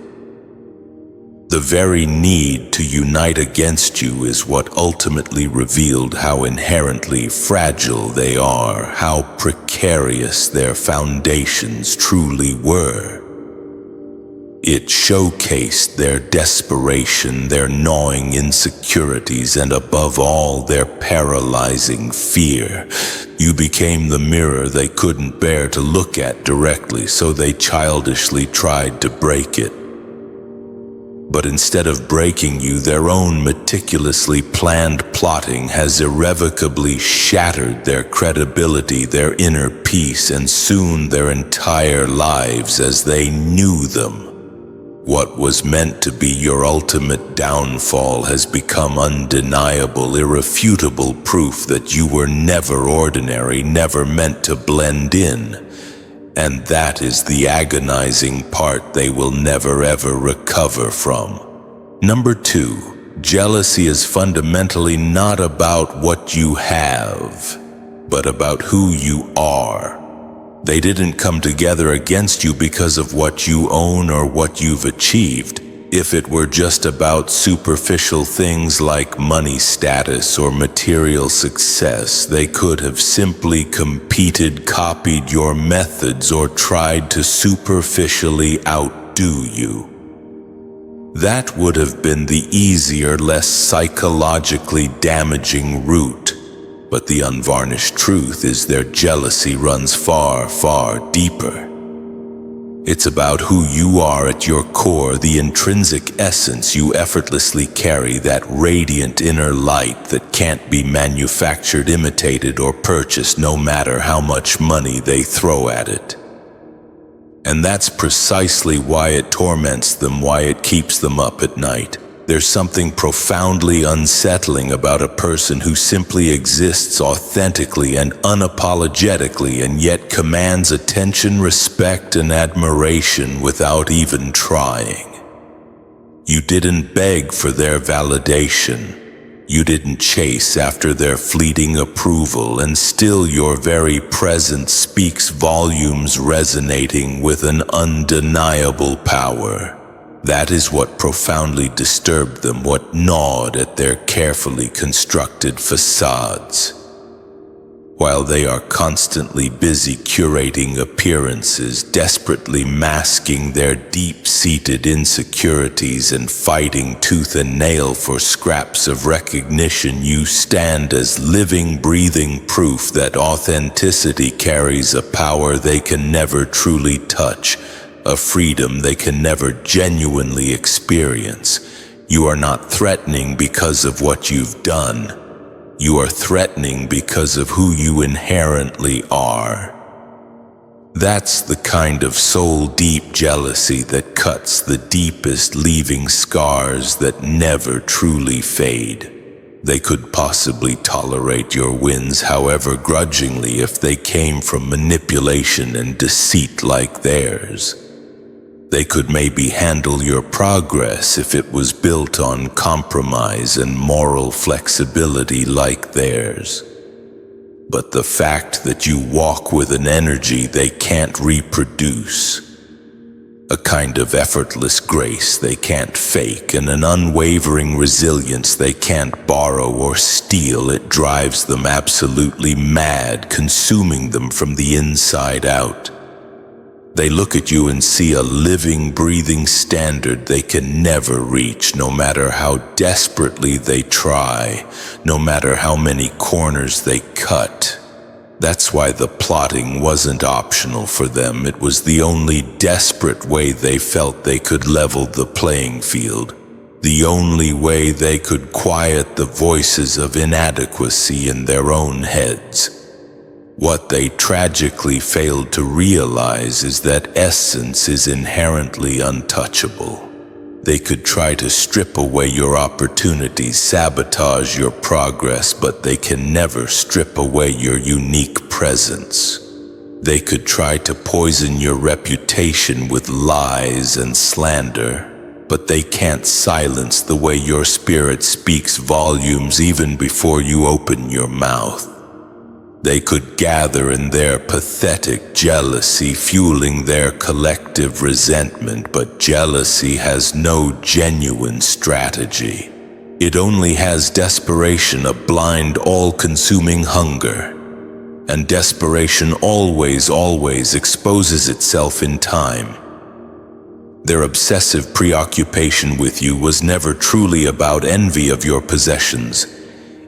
The very need to unite against you is what ultimately revealed how inherently fragile they are, how precarious their foundations truly were. It showcased their desperation, their gnawing insecurities, and above all, their paralyzing fear. You became the mirror they couldn't bear to look at directly, so they childishly tried to break it. But instead of breaking you, their own meticulously planned plotting has irrevocably shattered their credibility, their inner peace, and soon their entire lives as they knew them. What was meant to be your ultimate downfall has become undeniable, irrefutable proof that you were never ordinary, never meant to blend in. And that is the agonizing part they will never ever recover from. Number 2, jealousy is fundamentally not about what you have, but about who you are. They didn't come together against you because of what you own or what you've achieved. If it were just about superficial things like money, status, or material success, they could have simply competed, copied your methods, or tried to superficially outdo you. That would have been the easier, less psychologically damaging route. But the unvarnished truth is their jealousy runs far, far deeper. It's about who you are at your core, the intrinsic essence you effortlessly carry, that radiant inner light that can't be manufactured, imitated, or purchased, no matter how much money they throw at it. And that's precisely why it torments them, why it keeps them up at night. There's something profoundly unsettling about a person who simply exists authentically and unapologetically and yet commands attention, respect, and admiration without even trying. You didn't beg for their validation. You didn't chase after their fleeting approval, and still your very presence speaks volumes, resonating with an undeniable power. That is what profoundly disturbed them, what gnawed at their carefully constructed facades. While they are constantly busy curating appearances, desperately masking their deep-seated insecurities and fighting tooth and nail for scraps of recognition, you stand as living, breathing proof that authenticity carries a power they can never truly touch, a freedom they can never genuinely experience. You are not threatening because of what you've done. You are threatening because of who you inherently are. That's the kind of soul-deep jealousy that cuts the deepest, leaving scars that never truly fade. They could possibly tolerate your wins, however grudgingly, if they came from manipulation and deceit like theirs. They could maybe handle your progress if it was built on compromise and moral flexibility like theirs. But the fact that you walk with an energy they can't reproduce, a kind of effortless grace they can't fake, and an unwavering resilience they can't borrow or steal, it drives them absolutely mad, consuming them from the inside out. They look at you and see a living, breathing standard they can never reach, no matter how desperately they try, no matter how many corners they cut. That's why the plotting wasn't optional for them. It was the only desperate way they felt they could level the playing field. The only way they could quiet the voices of inadequacy in their own heads. What they tragically failed to realize is that essence is inherently untouchable. They could try to strip away your opportunities, sabotage your progress, but they can never strip away your unique presence. They could try to poison your reputation with lies and slander, but they can't silence the way your spirit speaks volumes even before you open your mouth. They could gather in their pathetic jealousy, fueling their collective resentment, but jealousy has no genuine strategy. It only has desperation, a blind, all-consuming hunger. And desperation always exposes itself in time. Their obsessive preoccupation with you was never truly about envy of your possessions.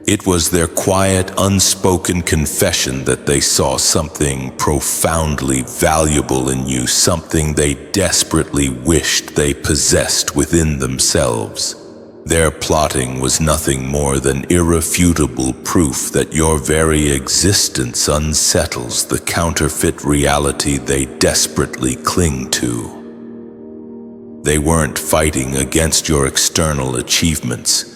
It was their quiet, unspoken confession that they saw something profoundly valuable in you, something they desperately wished they possessed within themselves. Their plotting was nothing more than irrefutable proof that your very existence unsettles the counterfeit reality they desperately cling to. They weren't fighting against your external achievements.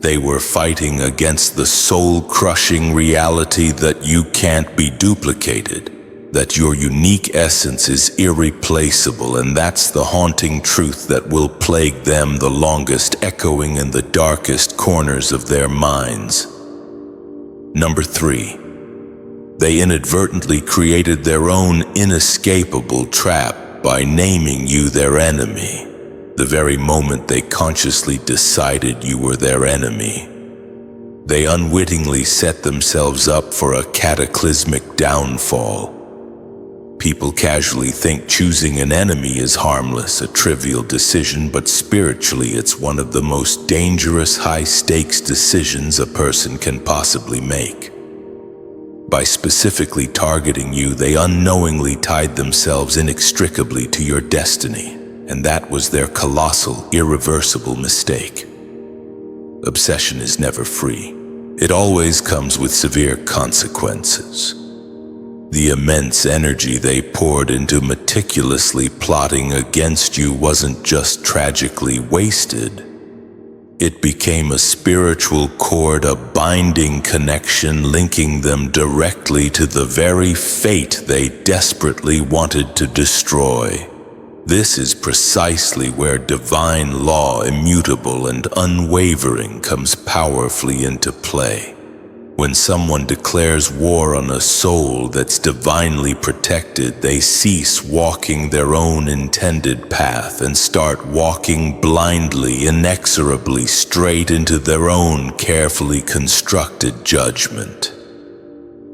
They were fighting against the soul-crushing reality that you can't be duplicated, that your unique essence is irreplaceable, and that's the haunting truth that will plague them the longest, echoing in the darkest corners of their minds. Number 3. They inadvertently created their own inescapable trap by naming you their enemy. The very moment they consciously decided you were their enemy, they unwittingly set themselves up for a cataclysmic downfall. People casually think choosing an enemy is harmless, a trivial decision, but spiritually it's one of the most dangerous, high-stakes decisions a person can possibly make. By specifically targeting you, they unknowingly tied themselves inextricably to your destiny. And that was their colossal, irreversible mistake. Obsession is never free. It always comes with severe consequences. The immense energy they poured into meticulously plotting against you wasn't just tragically wasted. It became a spiritual cord, a binding connection linking them directly to the very fate they desperately wanted to destroy. This is precisely where divine law, immutable and unwavering, comes powerfully into play. When someone declares war on a soul that's divinely protected, they cease walking their own intended path and start walking blindly, inexorably straight into their own carefully constructed judgment.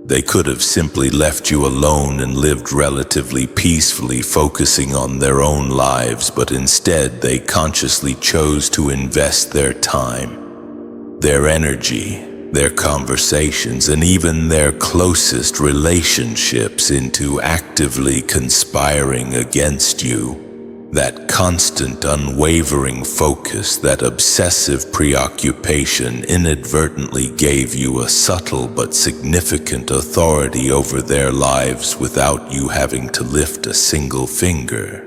They could have simply left you alone and lived relatively peacefully, focusing on their own lives, but instead they consciously chose to invest their time, their energy, their conversations, and even their closest relationships into actively conspiring against you. That constant, unwavering focus, that obsessive preoccupation inadvertently gave you a subtle but significant authority over their lives without you having to lift a single finger.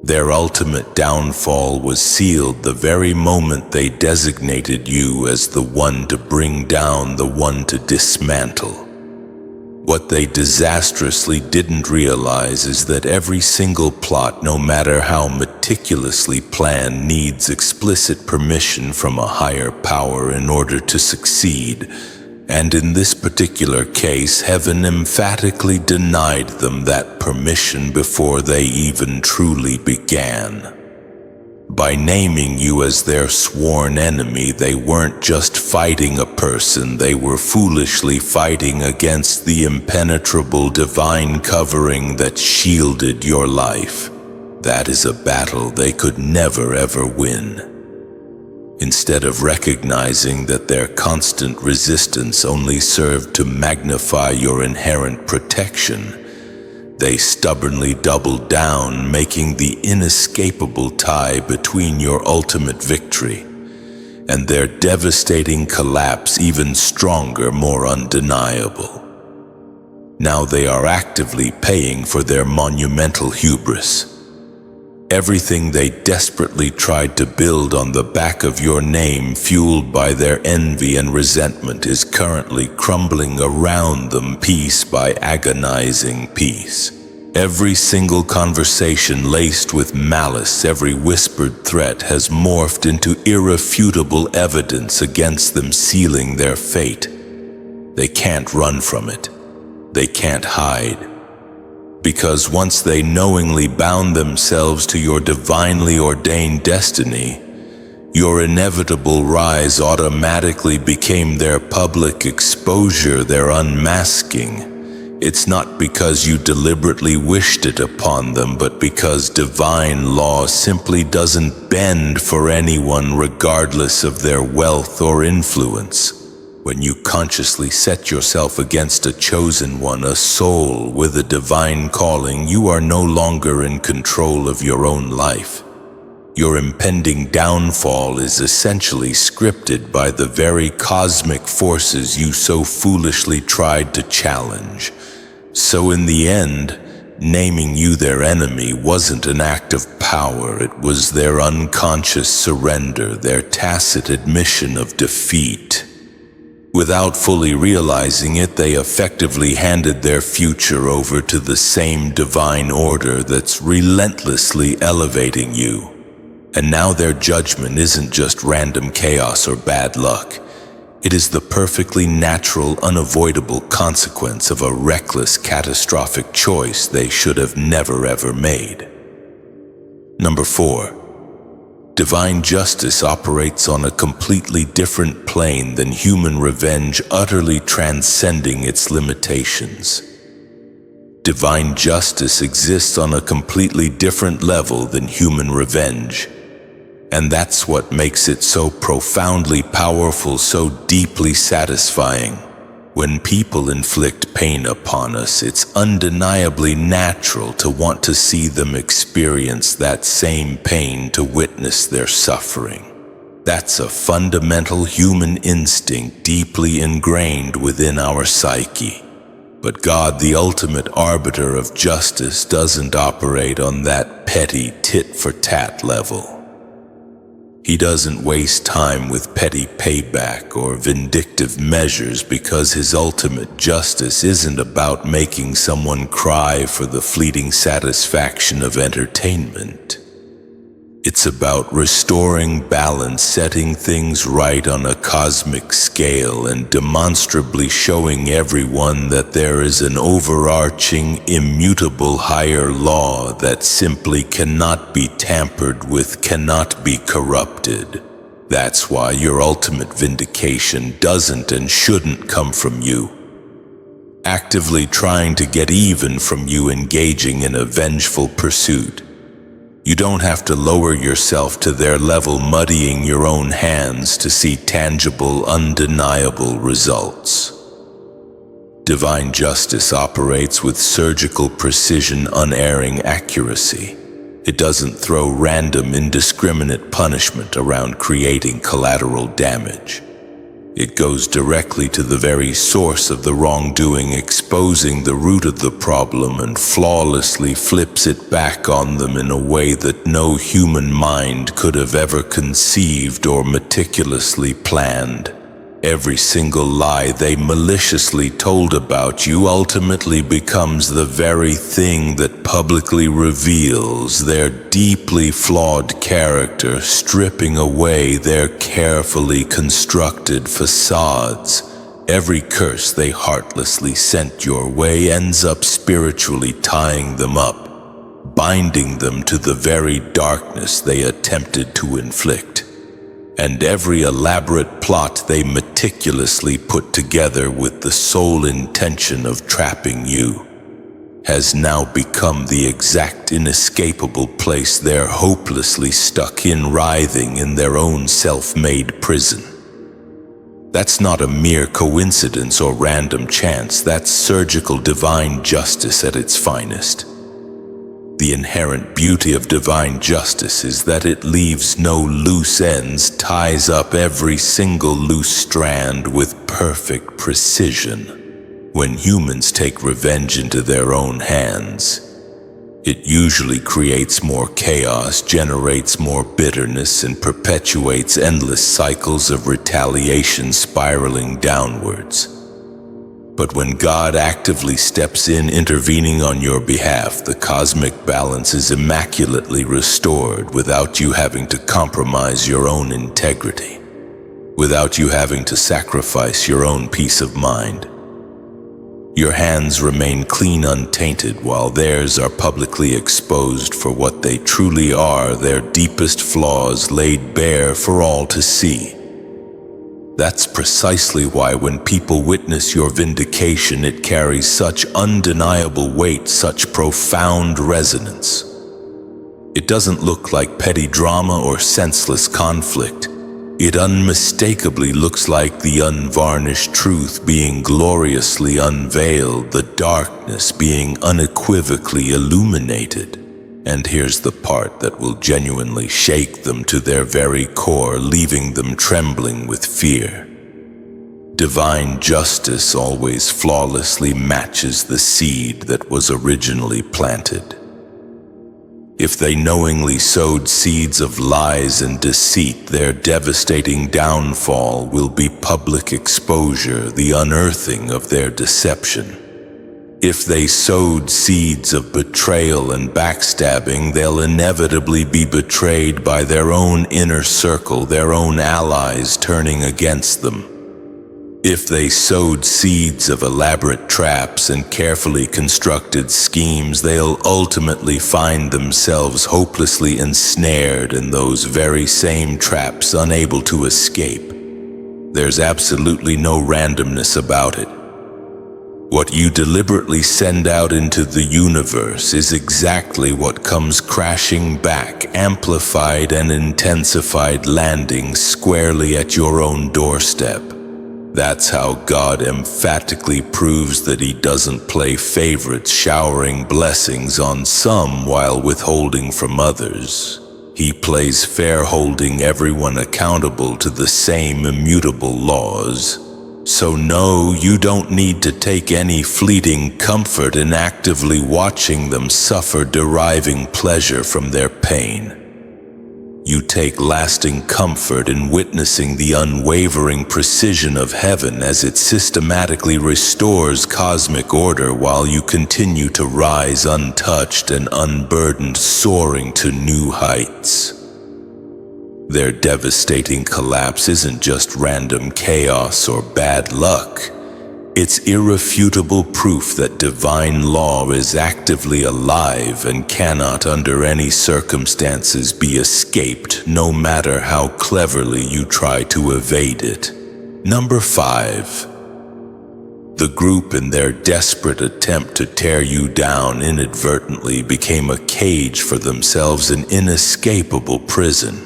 Their ultimate downfall was sealed the very moment they designated you as the one to bring down, the one to dismantle. What they disastrously didn't realize is that every single plot, no matter how meticulously planned, needs explicit permission from a higher power in order to succeed. And in this particular case, heaven emphatically denied them that permission before they even truly began. By naming you as their sworn enemy, they weren't just fighting a person, they were foolishly fighting against the impenetrable divine covering that shielded your life. That is a battle they could never ever win. Instead of recognizing that their constant resistance only served to magnify your inherent protection, they stubbornly doubled down, making the inescapable tie between your ultimate victory and their devastating collapse even stronger, more undeniable. Now they are actively paying for their monumental hubris. Everything they desperately tried to build on the back of your name, fueled by their envy and resentment, is currently crumbling around them piece by agonizing piece. Every single conversation laced with malice, every whispered threat has morphed into irrefutable evidence against them, sealing their fate. They can't run from it. They can't hide. Because once they knowingly bound themselves to your divinely ordained destiny, your inevitable rise automatically became their public exposure, their unmasking. It's not because you deliberately wished it upon them, but because divine law simply doesn't bend for anyone regardless of their wealth or influence. When you consciously set yourself against a chosen one, a soul with a divine calling, you are no longer in control of your own life. Your impending downfall is essentially scripted by the very cosmic forces you so foolishly tried to challenge. So in the end, naming you their enemy wasn't an act of power, it was their unconscious surrender, their tacit admission of defeat. Without fully realizing it, they effectively handed their future over to the same divine order that's relentlessly elevating you. And now their judgment isn't just random chaos or bad luck. It is the perfectly natural, unavoidable consequence of a reckless, catastrophic choice they should have never ever made. Number 4. Divine justice operates on a completely different plane than human revenge, utterly transcending its limitations. Divine justice exists on a completely different level than human revenge. And that's what makes it so profoundly powerful, so deeply satisfying. When people inflict pain upon us, it's undeniably natural to want to see them experience that same pain, to witness their suffering. That's a fundamental human instinct deeply ingrained within our psyche. But God, the ultimate arbiter of justice, doesn't operate on that petty tit-for-tat level. He doesn't waste time with petty payback or vindictive measures, because his ultimate justice isn't about making someone cry for the fleeting satisfaction of entertainment. It's about restoring balance, setting things right on a cosmic scale, and demonstrably showing everyone that there is an overarching, immutable higher law that simply cannot be tampered with, cannot be corrupted. That's why your ultimate vindication doesn't and shouldn't come from you actively trying to get even, from you engaging in a vengeful pursuit. You don't have to lower yourself to their level, muddying your own hands to see tangible, undeniable results. Divine justice operates with surgical precision, unerring accuracy. It doesn't throw random, indiscriminate punishment around creating collateral damage. It goes directly to the very source of the wrongdoing, exposing the root of the problem, and flawlessly flips it back on them in a way that no human mind could have ever conceived or meticulously planned. Every single lie they maliciously told about you ultimately becomes the very thing that publicly reveals their deeply flawed character, stripping away their carefully constructed facades. Every curse they heartlessly sent your way ends up spiritually tying them up, binding them to the very darkness they attempted to inflict. And every elaborate plot they meticulously put together with the sole intention of trapping you has now become the exact inescapable place they're hopelessly stuck in, writhing in their own self-made prison. That's not a mere coincidence or random chance. That's surgical divine justice at its finest. The inherent beauty of divine justice is that it leaves no loose ends, ties up every single loose strand with perfect precision. When humans take revenge into their own hands, it usually creates more chaos, generates more bitterness, and perpetuates endless cycles of retaliation spiraling downwards. But when God actively steps in, intervening on your behalf, the cosmic balance is immaculately restored without you having to compromise your own integrity, without you having to sacrifice your own peace of mind. Your hands remain clean, untainted, while theirs are publicly exposed for what they truly are, their deepest flaws laid bare for all to see. That's precisely why when people witness your vindication, it carries such undeniable weight, such profound resonance. It doesn't look like petty drama or senseless conflict. It unmistakably looks like the unvarnished truth being gloriously unveiled, the darkness being unequivocally illuminated. And here's the part that will genuinely shake them to their very core, leaving them trembling with fear. Divine justice always flawlessly matches the seed that was originally planted. If they knowingly sowed seeds of lies and deceit, their devastating downfall will be public exposure, the unearthing of their deception. If they sowed seeds of betrayal and backstabbing, they'll inevitably be betrayed by their own inner circle, their own allies turning against them. If they sowed seeds of elaborate traps and carefully constructed schemes, they'll ultimately find themselves hopelessly ensnared in those very same traps, unable to escape. There's absolutely no randomness about it. What you deliberately send out into the universe is exactly what comes crashing back, amplified and intensified, landing squarely at your own doorstep. That's how God emphatically proves that He doesn't play favorites, showering blessings on some while withholding from others. He plays fair, holding everyone accountable to the same immutable laws. So no, you don't need to take any fleeting comfort in actively watching them suffer, deriving pleasure from their pain. You take lasting comfort in witnessing the unwavering precision of heaven as it systematically restores cosmic order while you continue to rise untouched and unburdened, soaring to new heights. Their devastating collapse isn't just random chaos or bad luck. It's irrefutable proof that divine law is actively alive and cannot under any circumstances be escaped, no matter how cleverly you try to evade it. Number 5. The group, in their desperate attempt to tear you down, inadvertently became a cage for themselves, an inescapable prison.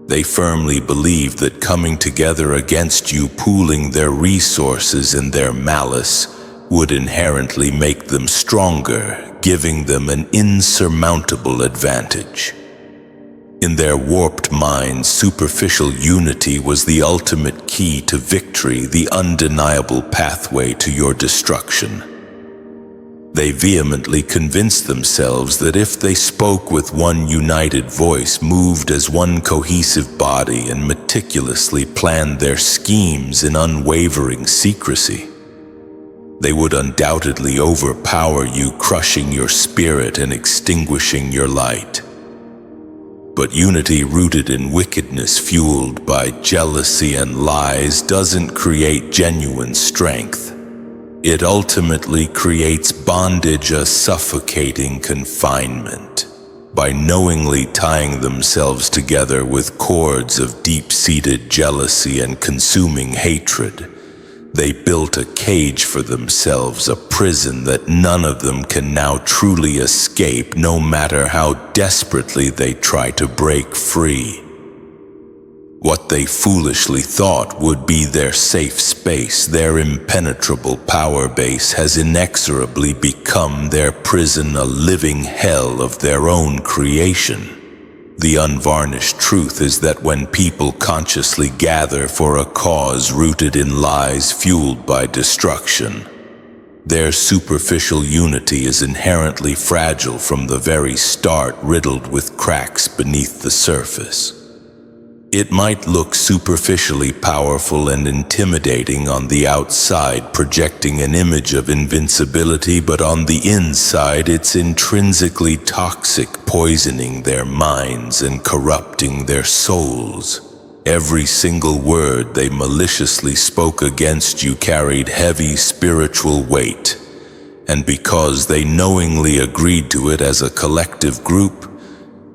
They firmly believed that coming together against you, pooling their resources and their malice, would inherently make them stronger, giving them an insurmountable advantage. In their warped minds, superficial unity was the ultimate key to victory, the undeniable pathway to your destruction. They vehemently convinced themselves that if they spoke with one united voice, moved as one cohesive body, and meticulously planned their schemes in unwavering secrecy, they would undoubtedly overpower you, crushing your spirit and extinguishing your light. But unity rooted in wickedness, fueled by jealousy and lies, doesn't create genuine strength. It ultimately creates bondage, a suffocating confinement. By knowingly tying themselves together with cords of deep-seated jealousy and consuming hatred, they built a cage for themselves, a prison that none of them can now truly escape, no matter how desperately they try to break free. What they foolishly thought would be their safe space, their impenetrable power base, has inexorably become their prison, a living hell of their own creation. The unvarnished truth is that when people consciously gather for a cause rooted in lies fueled by destruction, their superficial unity is inherently fragile from the very start, riddled with cracks beneath the surface. It might look superficially powerful and intimidating on the outside, projecting an image of invincibility, but on the inside it's intrinsically toxic, poisoning their minds and corrupting their souls. Every single word they maliciously spoke against you carried heavy spiritual weight, and because they knowingly agreed to it as a collective group,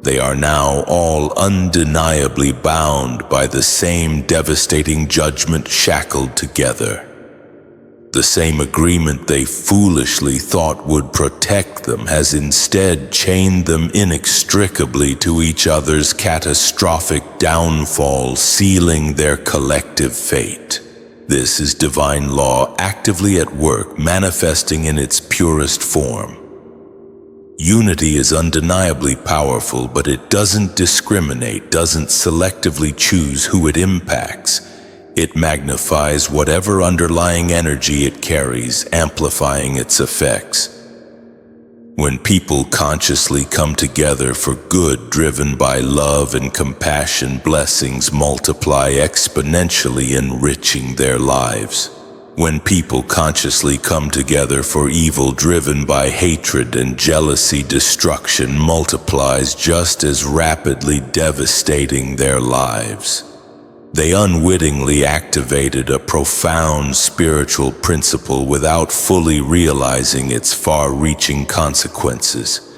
They are now all undeniably bound by the same devastating judgment, shackled together. The same agreement they foolishly thought would protect them has instead chained them inextricably to each other's catastrophic downfall, sealing their collective fate. This is divine law actively at work, manifesting in its purest form. Unity is undeniably powerful, but it doesn't discriminate, doesn't selectively choose who it impacts. It magnifies whatever underlying energy it carries, amplifying its effects. When people consciously come together for good, driven by love and compassion, blessings multiply exponentially, enriching their lives. When people consciously come together for evil, driven by hatred and jealousy, destruction multiplies just as rapidly, devastating their lives. They unwittingly activated a profound spiritual principle without fully realizing its far-reaching consequences.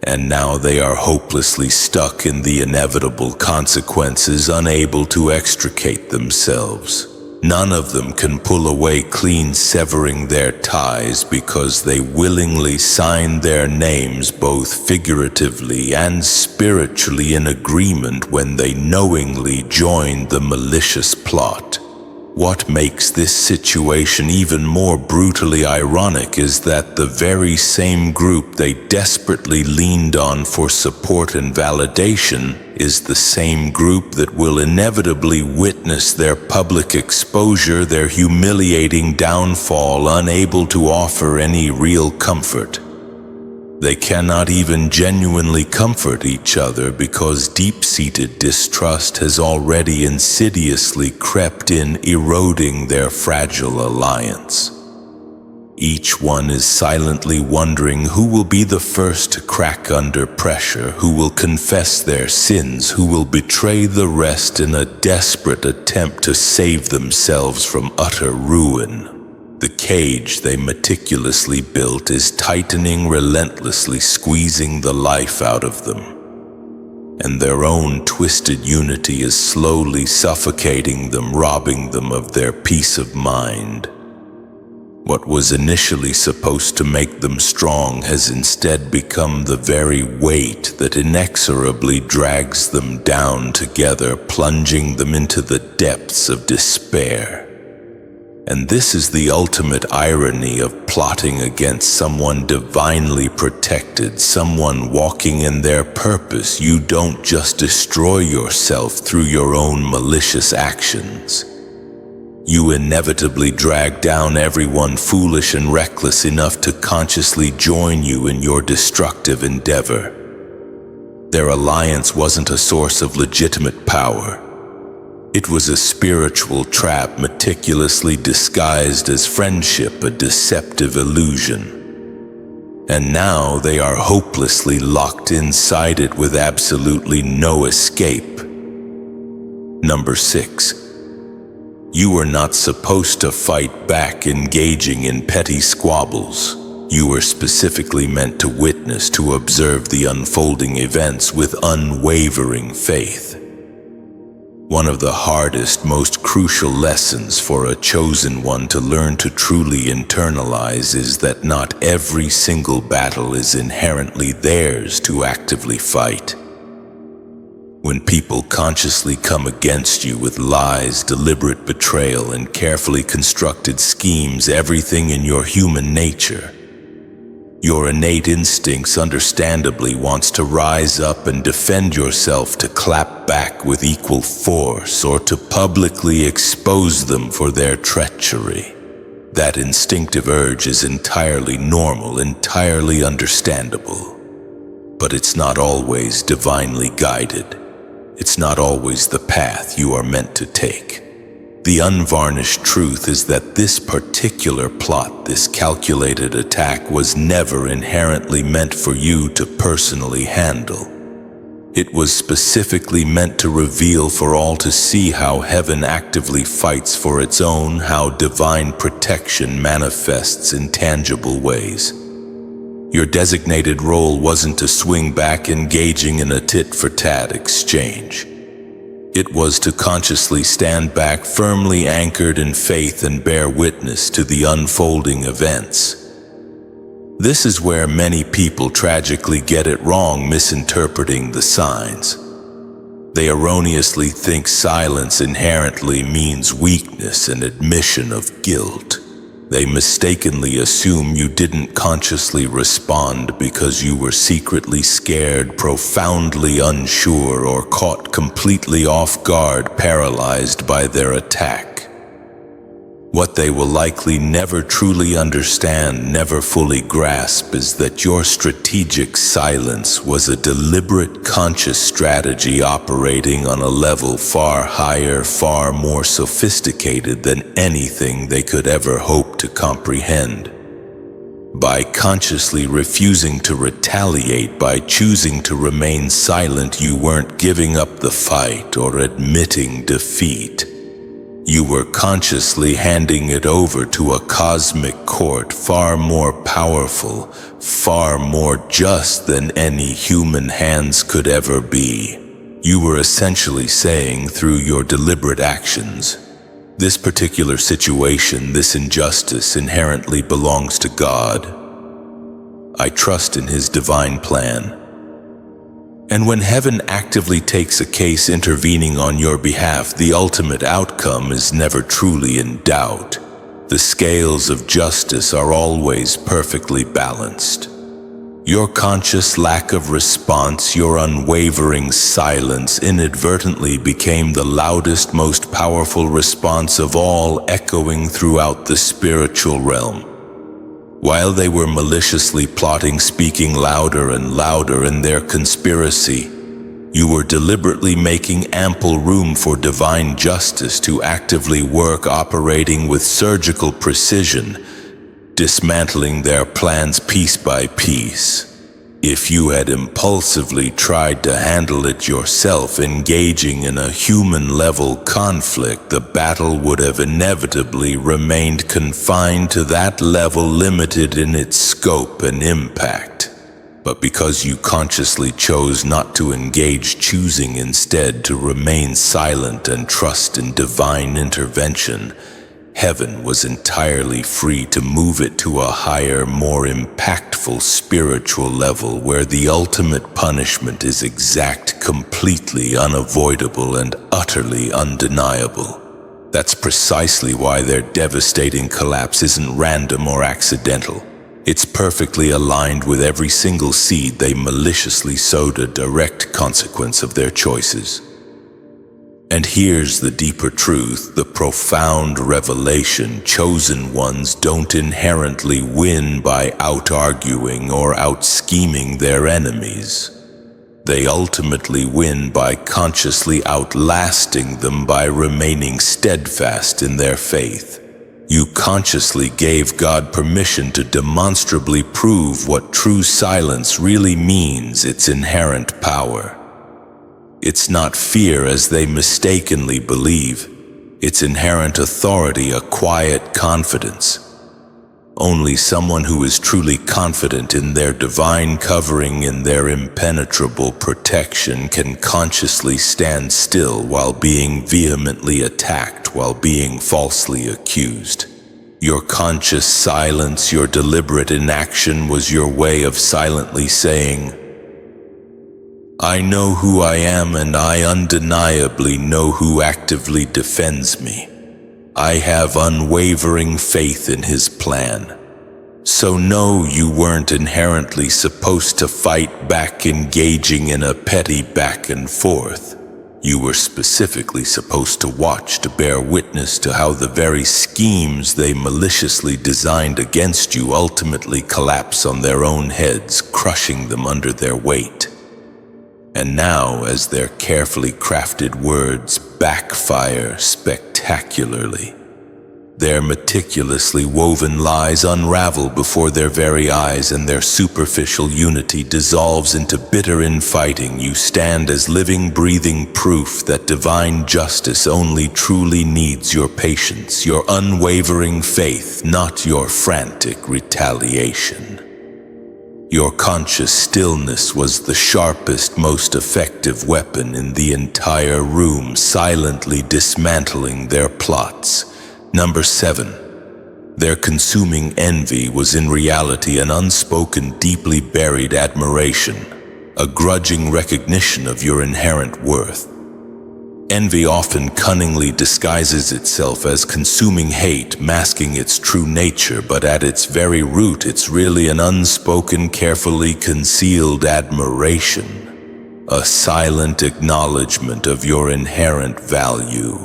And now they are hopelessly stuck in the inevitable consequences, unable to extricate themselves. None of them can pull away clean, severing their ties, because they willingly signed their names both figuratively and spiritually in agreement when they knowingly joined the malicious plot. What makes this situation even more brutally ironic is that the very same group they desperately leaned on for support and validation is the same group that will inevitably witness their public exposure, their humiliating downfall, unable to offer any real comfort. They cannot even genuinely comfort each other because deep-seated distrust has already insidiously crept in, eroding their fragile alliance. Each one is silently wondering who will be the first to crack under pressure, who will confess their sins, who will betray the rest in a desperate attempt to save themselves from utter ruin. The cage they meticulously built is tightening, relentlessly squeezing the life out of them. And their own twisted unity is slowly suffocating them, robbing them of their peace of mind. What was initially supposed to make them strong has instead become the very weight that inexorably drags them down together, plunging them into the depths of despair. And this is the ultimate irony of plotting against someone divinely protected, someone walking in their purpose. You don't just destroy yourself through your own malicious actions. You inevitably drag down everyone foolish and reckless enough to consciously join you in your destructive endeavor. Their alliance wasn't a source of legitimate power. It was a spiritual trap, meticulously disguised as friendship, a deceptive illusion. And now they are hopelessly locked inside it with absolutely no escape. Number 6. You were not supposed to fight back, engaging in petty squabbles. You were specifically meant to witness, to observe the unfolding events with unwavering faith. One of the hardest, most crucial lessons for a chosen one to learn to truly internalize is that not every single battle is inherently theirs to actively fight. When people consciously come against you with lies, deliberate betrayal, and carefully constructed schemes, everything in your human nature, your innate instincts understandably wants to rise up and defend yourself, to clap back with equal force, or to publicly expose them for their treachery. That instinctive urge is entirely normal, entirely understandable. But it's not always divinely guided. It's not always the path you are meant to take. The unvarnished truth is that this particular plot, this calculated attack, was never inherently meant for you to personally handle. It was specifically meant to reveal for all to see how heaven actively fights for its own, how divine protection manifests in tangible ways. Your designated role wasn't to swing back engaging in a tit-for-tat exchange. It was to consciously stand back firmly anchored in faith and bear witness to the unfolding events. This is where many people tragically get it wrong, misinterpreting the signs. They erroneously think silence inherently means weakness and admission of guilt. They mistakenly assume you didn't consciously respond because you were secretly scared, profoundly unsure, or caught completely off guard, paralyzed by their attack. What they will likely never truly understand, never fully grasp, is that your strategic silence was a deliberate, conscious strategy operating on a level far higher, far more sophisticated than anything they could ever hope to comprehend. By consciously refusing to retaliate, by choosing to remain silent, you weren't giving up the fight or admitting defeat. You were consciously handing it over to a cosmic court far more powerful, far more just than any human hands could ever be. You were essentially saying through your deliberate actions, this particular situation, this injustice inherently belongs to God. I trust in His divine plan. And when heaven actively takes a case intervening on your behalf, the ultimate outcome is never truly in doubt. The scales of justice are always perfectly balanced. Your conscious lack of response, your unwavering silence, inadvertently became the loudest, most powerful response of all, echoing throughout the spiritual realm. While they were maliciously plotting, speaking louder and louder in their conspiracy, you were deliberately making ample room for divine justice to actively work, operating with surgical precision, dismantling their plans piece by piece. If you had impulsively tried to handle it yourself, engaging in a human-level conflict, the battle would have inevitably remained confined to that level, limited in its scope and impact. But because you consciously chose not to engage, choosing instead to remain silent and trust in divine intervention, heaven was entirely free to move it to a higher, more impactful spiritual level where the ultimate punishment is exact, completely unavoidable, and utterly undeniable. That's precisely why their devastating collapse isn't random or accidental. It's perfectly aligned with every single seed they maliciously sowed, a direct consequence of their choices. And here's the deeper truth, the profound revelation: chosen ones don't inherently win by out-arguing or out-scheming their enemies. They ultimately win by consciously outlasting them, by remaining steadfast in their faith. You consciously gave God permission to demonstrably prove what true silence really means, its inherent power. It's not fear as they mistakenly believe. It's inherent authority, a quiet confidence. Only someone who is truly confident in their divine covering, in their impenetrable protection, can consciously stand still while being vehemently attacked, while being falsely accused. Your conscious silence, your deliberate inaction was your way of silently saying, I know who I am, and I undeniably know who actively defends me. I have unwavering faith in His plan. So no, you weren't inherently supposed to fight back, engaging in a petty back and forth. You were specifically supposed to watch, to bear witness to how the very schemes they maliciously designed against you ultimately collapse on their own heads, crushing them under their weight. And now, as their carefully crafted words backfire spectacularly, their meticulously woven lies unravel before their very eyes, and their superficial unity dissolves into bitter infighting, you stand as living, breathing proof that divine justice only truly needs your patience, your unwavering faith, not your frantic retaliation. Your conscious stillness was the sharpest, most effective weapon in the entire room, silently dismantling their plots. Number 7. Their consuming envy was in reality an unspoken, deeply buried admiration, a grudging recognition of your inherent worth. Envy often cunningly disguises itself as consuming hate, masking its true nature, but at its very root, it's really an unspoken, carefully concealed admiration, a silent acknowledgement of your inherent value.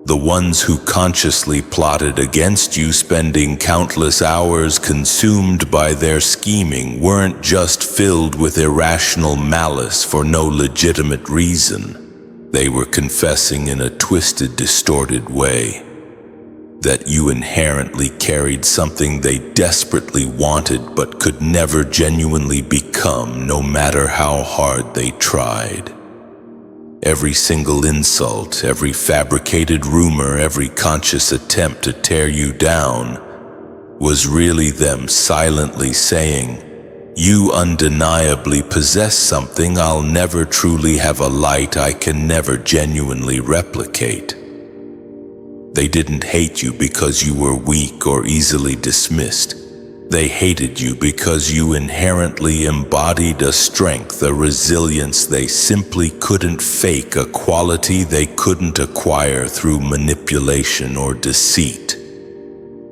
The ones who consciously plotted against you, spending countless hours consumed by their scheming, weren't just filled with irrational malice for no legitimate reason. They were confessing in a twisted, distorted way that you inherently carried something they desperately wanted but could never genuinely become, no matter how hard they tried. Every single insult, every fabricated rumor, every conscious attempt to tear you down was really them silently saying, "You undeniably possess something I'll never truly have, a light I can never genuinely replicate." They didn't hate you because you were weak or easily dismissed. They hated you because you inherently embodied a strength, a resilience they simply couldn't fake, a quality they couldn't acquire through manipulation or deceit.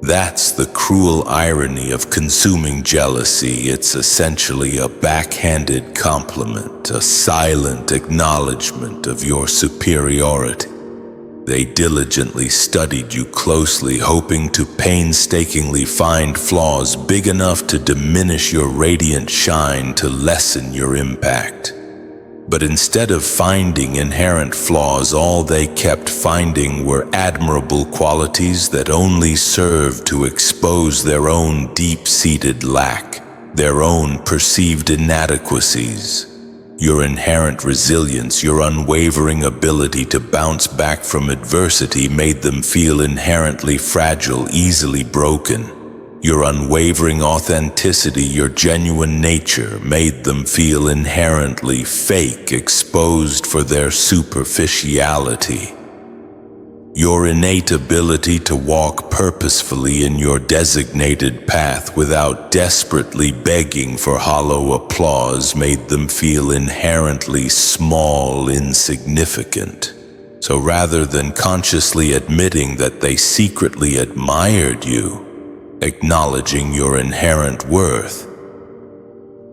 That's the cruel irony of consuming jealousy. It's essentially a backhanded compliment, a silent acknowledgement of your superiority. They diligently studied you closely, hoping to painstakingly find flaws big enough to diminish your radiant shine, to lessen your impact. But instead of finding inherent flaws, all they kept finding were admirable qualities that only served to expose their own deep-seated lack, their own perceived inadequacies. Your inherent resilience, your unwavering ability to bounce back from adversity made them feel inherently fragile, easily broken. Your unwavering authenticity, your genuine nature, made them feel inherently fake, exposed for their superficiality. Your innate ability to walk purposefully in your designated path without desperately begging for hollow applause made them feel inherently small, insignificant. So rather than consciously admitting that they secretly admired you, acknowledging your inherent worth,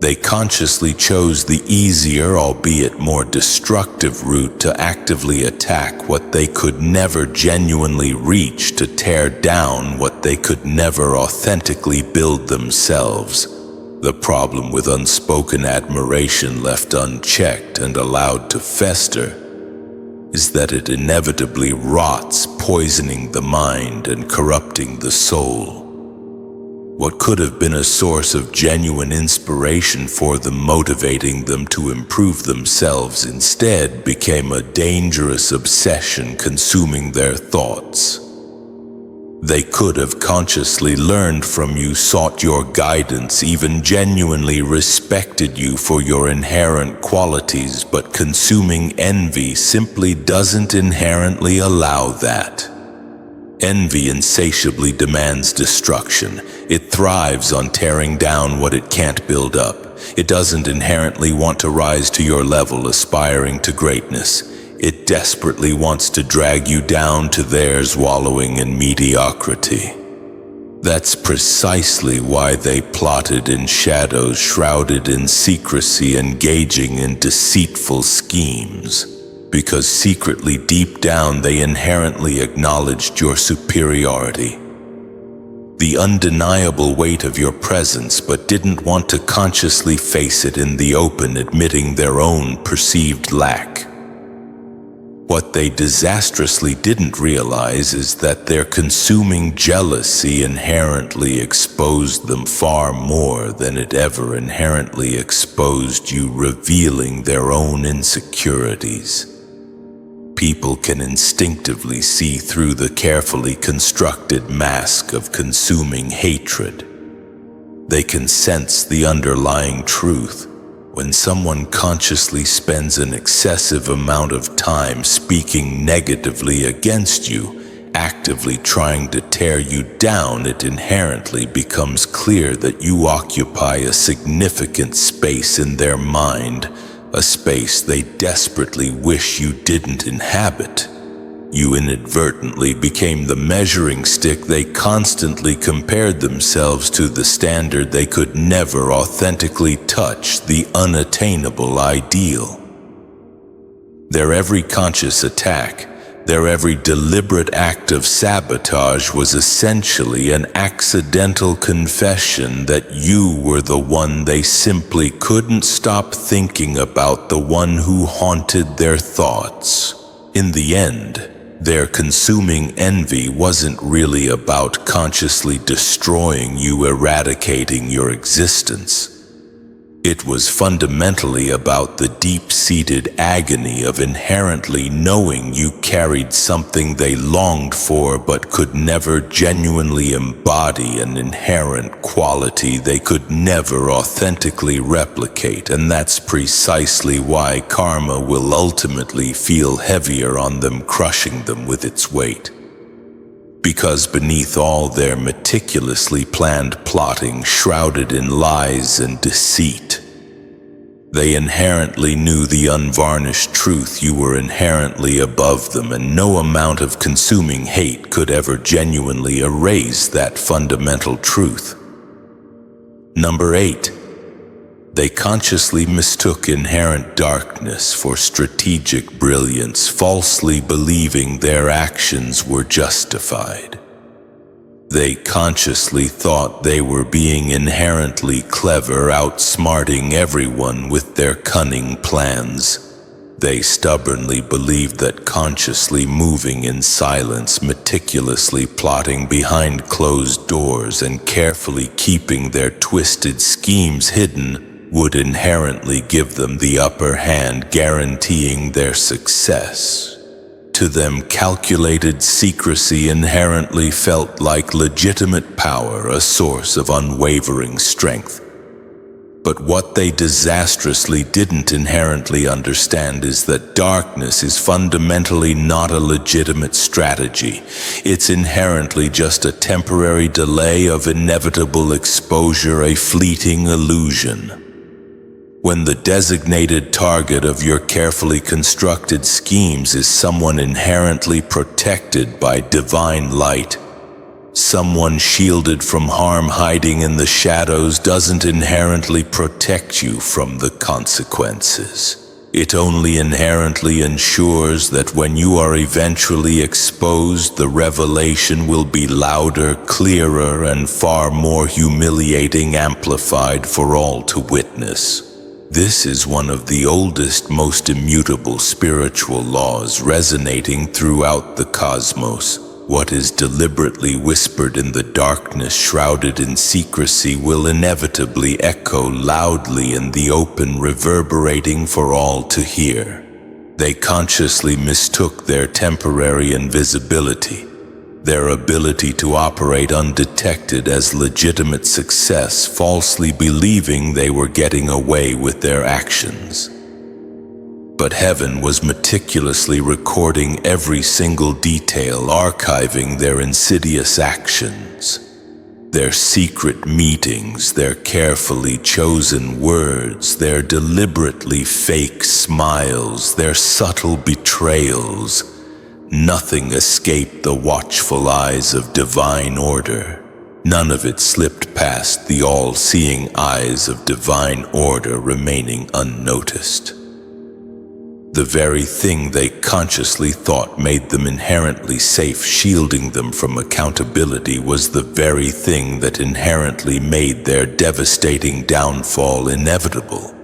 they consciously chose the easier, albeit more destructive route to actively attack what they could never genuinely reach, to tear down what they could never authentically build themselves. The problem with unspoken admiration left unchecked and allowed to fester is that it inevitably rots, poisoning the mind and corrupting the soul. What could have been a source of genuine inspiration for them, motivating them to improve themselves, instead became a dangerous obsession consuming their thoughts. They could have consciously learned from you, sought your guidance, even genuinely respected you for your inherent qualities, but consuming envy simply doesn't inherently allow that. Envy insatiably demands destruction. It thrives on tearing down what it can't build up. It doesn't inherently want to rise to your level, aspiring to greatness. It desperately wants to drag you down to theirs, wallowing in mediocrity. That's precisely why they plotted in shadows, shrouded in secrecy, engaging in deceitful schemes. Because secretly, deep down, they inherently acknowledged your superiority, the undeniable weight of your presence, but didn't want to consciously face it in the open, admitting their own perceived lack. What they disastrously didn't realize is that their consuming jealousy inherently exposed them far more than it ever inherently exposed you, revealing their own insecurities. People can instinctively see through the carefully constructed mask of consuming hatred. They can sense the underlying truth. When someone consciously spends an excessive amount of time speaking negatively against you, actively trying to tear you down, it inherently becomes clear that you occupy a significant space in their mind, a space they desperately wish you didn't inhabit. You inadvertently became the measuring stick they constantly compared themselves to, the standard they could never authentically touch, the unattainable ideal. Their every conscious attack, their every deliberate act of sabotage was essentially an accidental confession that you were the one they simply couldn't stop thinking about, the one who haunted their thoughts. In the end, their consuming envy wasn't really about consciously destroying you, eradicating your existence. It was fundamentally about the deep-seated agony of inherently knowing you carried something they longed for but could never genuinely embody, an inherent quality they could never authentically replicate. And that's precisely why karma will ultimately feel heavier on them, crushing them with its weight. Because beneath all their meticulously planned plotting, shrouded in lies and deceit, they inherently knew the unvarnished truth: you were inherently above them, and no amount of consuming hate could ever genuinely erase that fundamental truth. Number 8. They consciously mistook inherent darkness for strategic brilliance, falsely believing their actions were justified. They consciously thought they were being inherently clever, outsmarting everyone with their cunning plans. They stubbornly believed that consciously moving in silence, meticulously plotting behind closed doors, and carefully keeping their twisted schemes hidden would inherently give them the upper hand, guaranteeing their success. To them, calculated secrecy inherently felt like legitimate power, a source of unwavering strength. But what they disastrously didn't inherently understand is that darkness is fundamentally not a legitimate strategy. It's inherently just a temporary delay of inevitable exposure, a fleeting illusion. When the designated target of your carefully constructed schemes is someone inherently protected by divine light, someone shielded from harm, hiding in the shadows doesn't inherently protect you from the consequences. It only inherently ensures that when you are eventually exposed, the revelation will be louder, clearer, and far more humiliating, amplified for all to witness. This is one of the oldest, most immutable spiritual laws resonating throughout the cosmos. What is deliberately whispered in the darkness, shrouded in secrecy, will inevitably echo loudly in the open, reverberating for all to hear. They consciously mistook their temporary invisibility, their ability to operate undetected, as legitimate success, falsely believing they were getting away with their actions. But heaven was meticulously recording every single detail, archiving their insidious actions, their secret meetings, their carefully chosen words, their deliberately fake smiles, their subtle betrayals. Nothing escaped the watchful eyes of divine order. None of it slipped past the all-seeing eyes of divine order, remaining unnoticed. The very thing they consciously thought made them inherently safe, shielding them from accountability, was the very thing that inherently made their devastating downfall inevitable,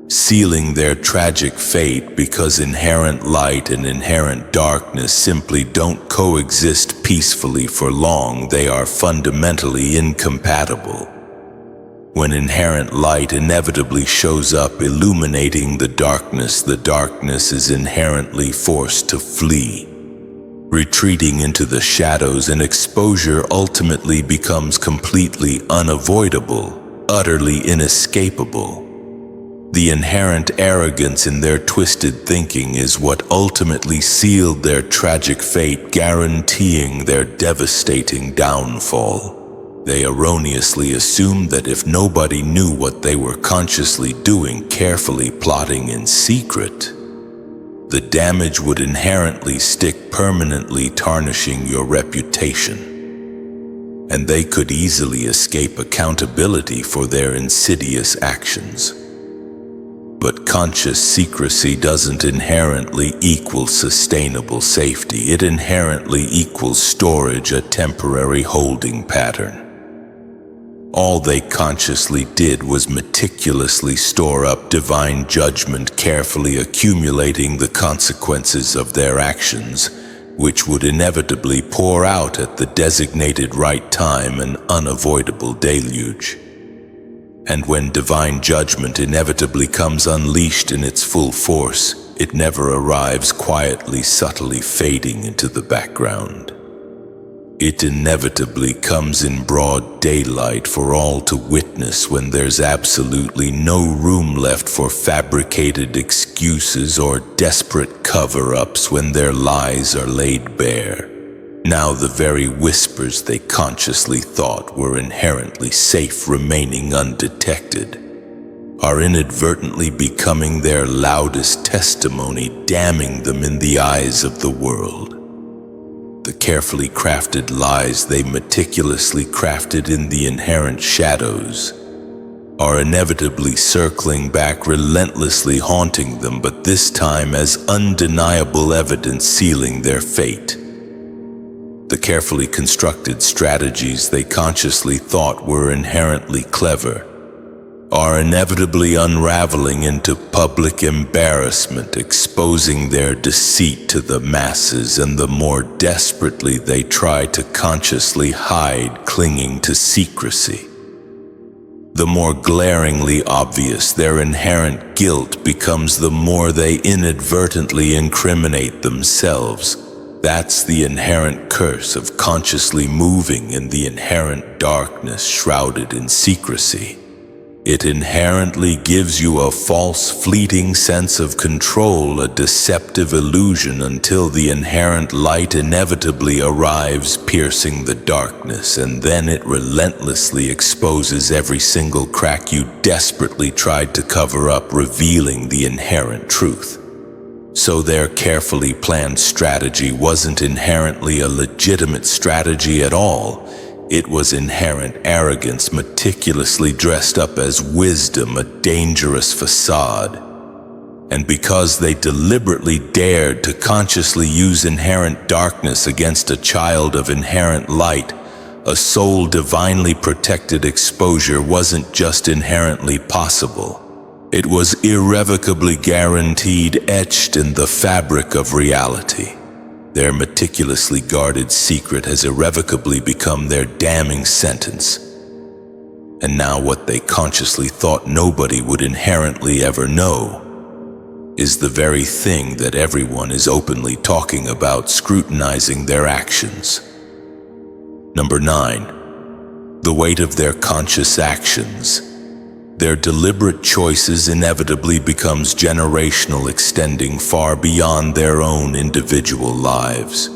sealing their tragic fate, because inherent light and inherent darkness simply don't coexist peacefully for long. They are fundamentally incompatible. When inherent light inevitably shows up, illuminating the darkness is inherently forced to flee. Retreating into the shadows and exposure ultimately becomes completely unavoidable, utterly inescapable. The inherent arrogance in their twisted thinking is what ultimately sealed their tragic fate, guaranteeing their devastating downfall. They erroneously assumed that if nobody knew what they were consciously doing, carefully plotting in secret, the damage would inherently stick, permanently tarnishing your reputation. And they could easily escape accountability for their insidious actions. But conscious secrecy doesn't inherently equal sustainable safety. It inherently equals storage, a temporary holding pattern. All they consciously did was meticulously store up divine judgment, carefully accumulating the consequences of their actions, which would inevitably pour out at the designated right time, an unavoidable deluge. And when divine judgment inevitably comes unleashed in its full force, it never arrives quietly, subtly fading into the background. It inevitably comes in broad daylight for all to witness, when there's absolutely no room left for fabricated excuses or desperate cover-ups, when their lies are laid bare. Now the very whispers they consciously thought were inherently safe, remaining undetected, are inadvertently becoming their loudest testimony, damning them in the eyes of the world. The carefully crafted lies they meticulously crafted in the inherent shadows are inevitably circling back, relentlessly haunting them, but this time as undeniable evidence sealing their fate. The carefully constructed strategies they consciously thought were inherently clever are inevitably unraveling into public embarrassment, exposing their deceit to the masses, and the more desperately they try to consciously hide, clinging to secrecy, the more glaringly obvious their inherent guilt becomes, the more they inadvertently incriminate themselves. That's the inherent curse of consciously moving in the inherent darkness shrouded in secrecy. It inherently gives you a false, fleeting sense of control, a deceptive illusion, until the inherent light inevitably arrives, piercing the darkness, and then it relentlessly exposes every single crack you desperately tried to cover up, revealing the inherent truth. So their carefully planned strategy wasn't inherently a legitimate strategy at all. It was inherent arrogance meticulously dressed up as wisdom, a dangerous facade. And because they deliberately dared to consciously use inherent darkness against a child of inherent light, a soul divinely protected, exposure wasn't just inherently possible. It was irrevocably guaranteed, etched in the fabric of reality. Their meticulously guarded secret has irrevocably become their damning sentence. And now what they consciously thought nobody would inherently ever know is the very thing that everyone is openly talking about, scrutinizing their actions. Number 9. The weight of their conscious actions. Their deliberate choices inevitably becomes generational, extending far beyond their own individual lives.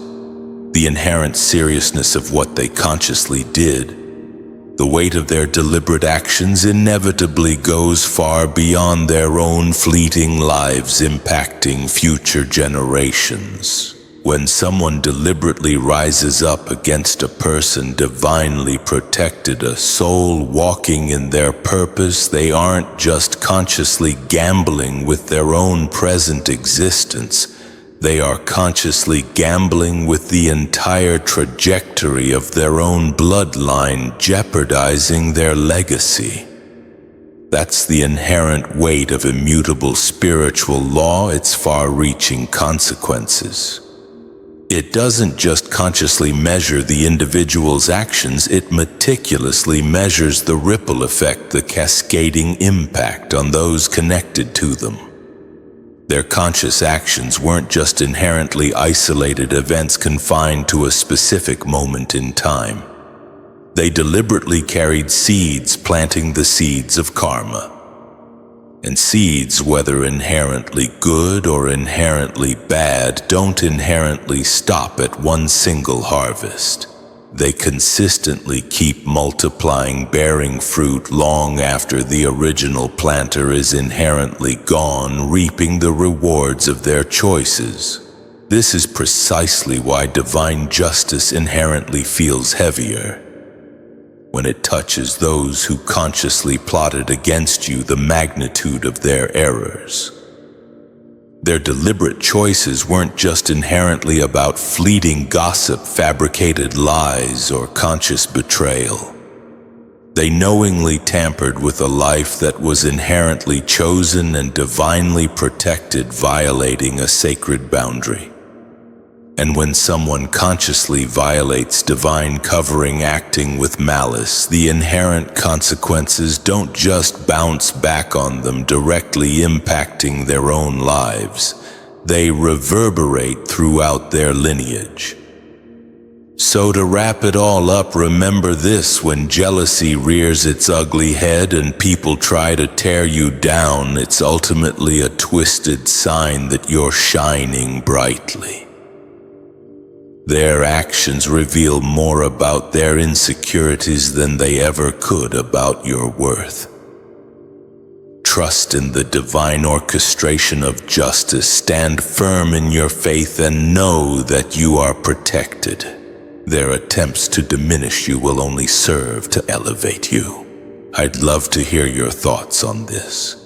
The inherent seriousness of what they consciously did, the weight of their deliberate actions inevitably goes far beyond their own fleeting lives, impacting future generations. When someone deliberately rises up against a person divinely protected, a soul walking in their purpose, they aren't just consciously gambling with their own present existence. They are consciously gambling with the entire trajectory of their own bloodline, jeopardizing their legacy. That's the inherent weight of immutable spiritual law, its far-reaching consequences. It doesn't just consciously measure the individual's actions, it meticulously measures the ripple effect, the cascading impact on those connected to them. Their conscious actions weren't just inherently isolated events confined to a specific moment in time. They deliberately carried seeds, planting the seeds of karma. And seeds, whether inherently good or inherently bad, don't inherently stop at one single harvest. They consistently keep multiplying, bearing fruit long after the original planter is inherently gone, reaping the rewards of their choices. This is precisely why divine justice inherently feels heavier when it touches those who consciously plotted against you, the magnitude of their errors. Their deliberate choices weren't just inherently about fleeting gossip, fabricated lies, or conscious betrayal. They knowingly tampered with a life that was inherently chosen and divinely protected, violating a sacred boundary. And when someone consciously violates divine covering, acting with malice, the inherent consequences don't just bounce back on them, directly impacting their own lives. They reverberate throughout their lineage. So to wrap it all up, remember this: when jealousy rears its ugly head and people try to tear you down, it's ultimately a twisted sign that you're shining brightly. Their actions reveal more about their insecurities than they ever could about your worth. Trust in the divine orchestration of justice, stand firm in your faith, and know that you are protected. Their attempts to diminish you will only serve to elevate you. I'd love to hear your thoughts on this.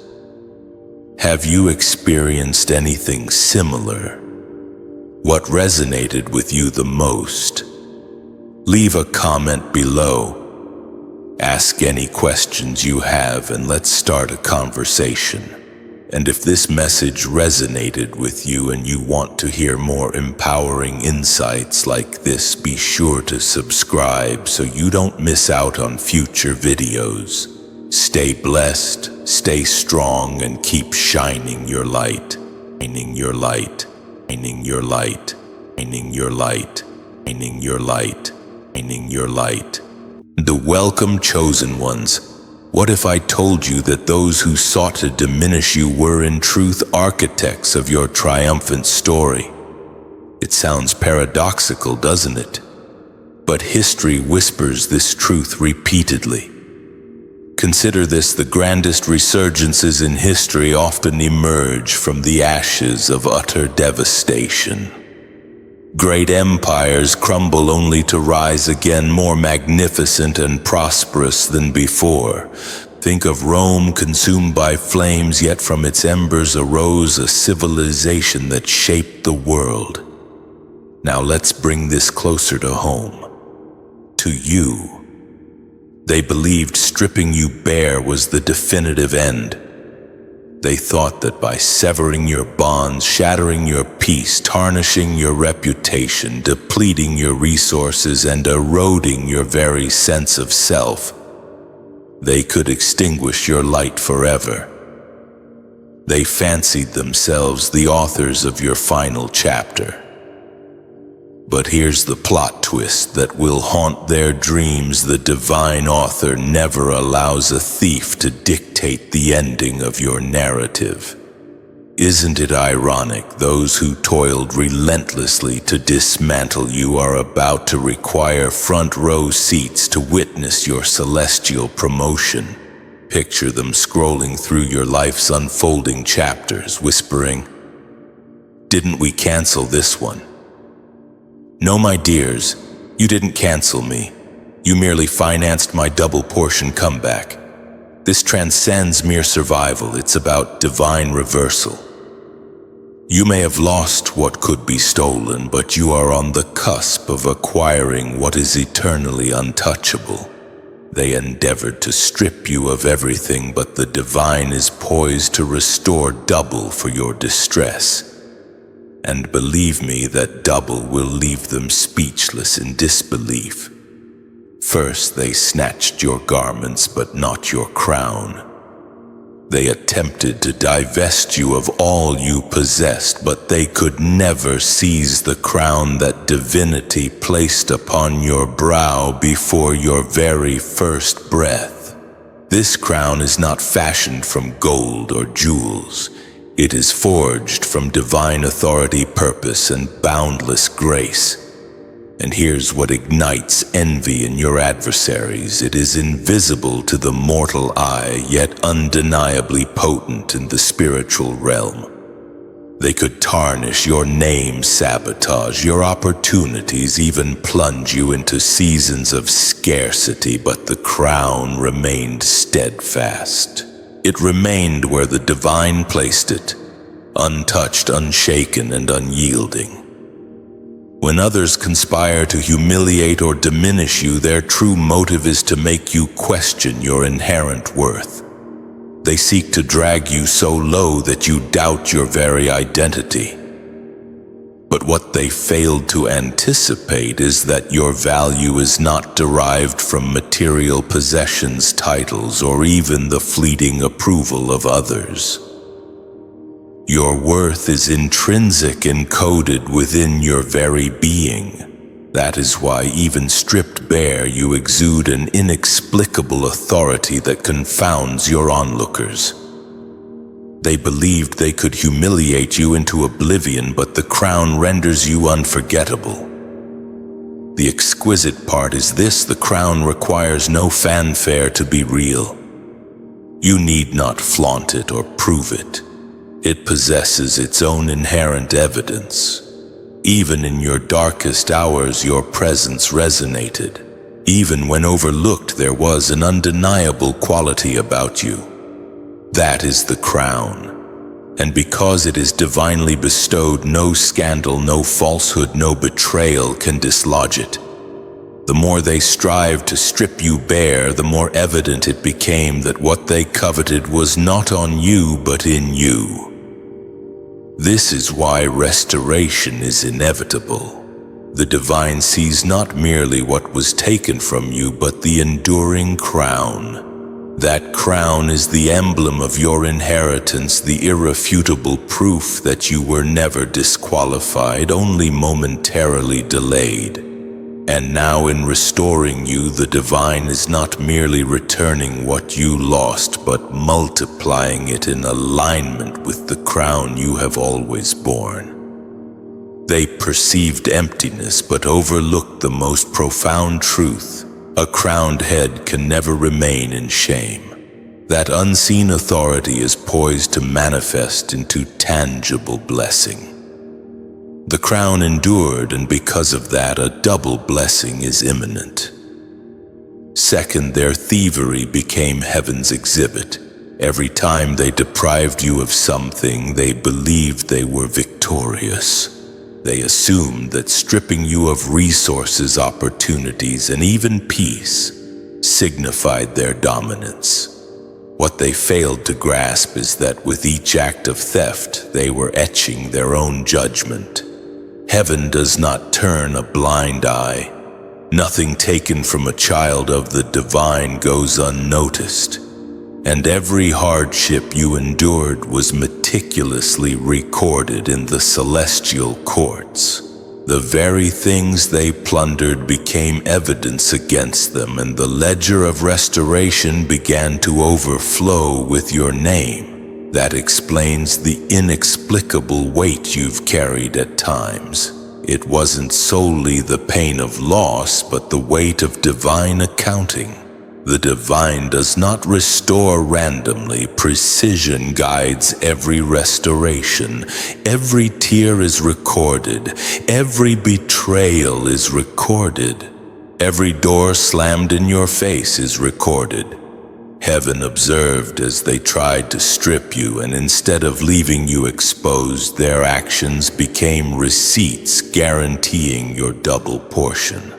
Have you experienced anything similar? What resonated with you the most? Leave a comment below. Ask any questions you have and let's start a conversation. And if this message resonated with you and you want to hear more empowering insights like this, be sure to subscribe so you don't miss out on future videos. Stay blessed, stay strong, and keep shining your light. Shining your light. Shining your light, shining your light, shining your light, shining your light. The welcome, chosen ones. What if I told you that those who sought to diminish you were in truth architects of your triumphant story? It sounds paradoxical, doesn't it? But history whispers this truth repeatedly. Consider this: the grandest resurgences in history often emerge from the ashes of utter devastation. Great empires crumble only to rise again more magnificent and prosperous than before. Think of Rome, consumed by flames, yet from its embers arose a civilization that shaped the world. Now let's bring this closer to home. To you. They believed stripping you bare was the definitive end. They thought that by severing your bonds, shattering your peace, tarnishing your reputation, depleting your resources, and eroding your very sense of self, they could extinguish your light forever. They fancied themselves the authors of your final chapter. But here's the plot twist that will haunt their dreams: the divine author never allows a thief to dictate the ending of your narrative. Isn't it ironic? Those who toiled relentlessly to dismantle you are about to require front row seats to witness your celestial promotion. Picture them scrolling through your life's unfolding chapters, whispering, "Didn't we cancel this one?" No, my dears, you didn't cancel me. You merely financed my double portion comeback. This transcends mere survival. It's about divine reversal. You may have lost what could be stolen, but you are on the cusp of acquiring what is eternally untouchable. They endeavored to strip you of everything, but the divine is poised to restore double for your distress. And believe me, that double will leave them speechless in disbelief. First, they snatched your garments, but not your crown. They attempted to divest you of all you possessed, but they could never seize the crown that divinity placed upon your brow before your very first breath. This crown is not fashioned from gold or jewels. It is forged from divine authority, purpose, and boundless grace. And here's what ignites envy in your adversaries. It is invisible to the mortal eye, yet undeniably potent in the spiritual realm. They could tarnish your name, sabotage your opportunities, even plunge you into seasons of scarcity, but the crown remained steadfast. It remained where the divine placed it, untouched, unshaken, and unyielding. When others conspire to humiliate or diminish you, their true motive is to make you question your inherent worth. They seek to drag you so low that you doubt your very identity. But what they failed to anticipate is that your value is not derived from material possessions, titles, or even the fleeting approval of others. Your worth is intrinsic, encoded within your very being. That is why, even stripped bare, you exude an inexplicable authority that confounds your onlookers. They believed they could humiliate you into oblivion, but the crown renders you unforgettable. The exquisite part is this: the crown requires no fanfare to be real. You need not flaunt it or prove it. It possesses its own inherent evidence. Even in your darkest hours, your presence resonated. Even when overlooked, there was an undeniable quality about you. That is the crown. And because it is divinely bestowed, no scandal, no falsehood, no betrayal can dislodge it. The more they strived to strip you bare, the more evident it became that what they coveted was not on you, but in you. This is why restoration is inevitable. The divine sees not merely what was taken from you, but the enduring crown. That crown is the emblem of your inheritance, the irrefutable proof that you were never disqualified, only momentarily delayed. And now, in restoring you, the divine is not merely returning what you lost, but multiplying it in alignment with the crown you have always borne. They perceived emptiness, but overlooked the most profound truth. A crowned head can never remain in shame. That unseen authority is poised to manifest into tangible blessing. The crown endured, and because of that, a double blessing is imminent. Second, their thievery became heaven's exhibit. Every time they deprived you of something, they believed they were victorious. They assumed that stripping you of resources, opportunities, and even peace signified their dominance. What they failed to grasp is that with each act of theft, they were etching their own judgment. Heaven does not turn a blind eye. Nothing taken from a child of the divine goes unnoticed. And every hardship you endured was meticulously recorded in the celestial courts. The very things they plundered became evidence against them, and the ledger of restoration began to overflow with your name. That explains the inexplicable weight you've carried at times. It wasn't solely the pain of loss, but the weight of divine accounting. The divine does not restore randomly. Precision guides every restoration. Every tear is recorded. Every betrayal is recorded. Every door slammed in your face is recorded. Heaven observed as they tried to strip you, and instead of leaving you exposed, their actions became receipts guaranteeing your double portion.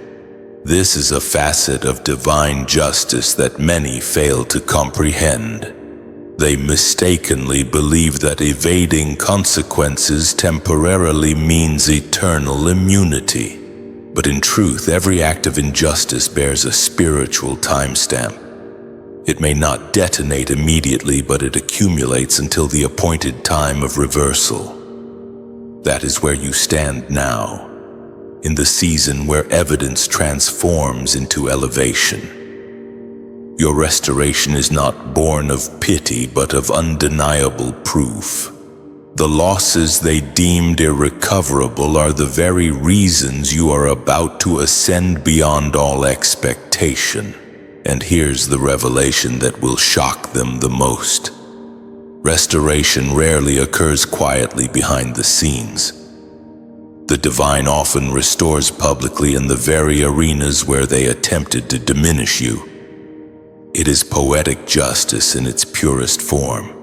This is a facet of divine justice that many fail to comprehend. They mistakenly believe that evading consequences temporarily means eternal immunity. But in truth, every act of injustice bears a spiritual timestamp. It may not detonate immediately, but it accumulates until the appointed time of reversal. That is where you stand now, in the season where evidence transforms into elevation. Your restoration is not born of pity, but of undeniable proof. The losses they deemed irrecoverable are the very reasons you are about to ascend beyond all expectation. And here's the revelation that will shock them the most. Restoration rarely occurs quietly behind the scenes. The divine often restores publicly in the very arenas where they attempted to diminish you. It is poetic justice in its purest form.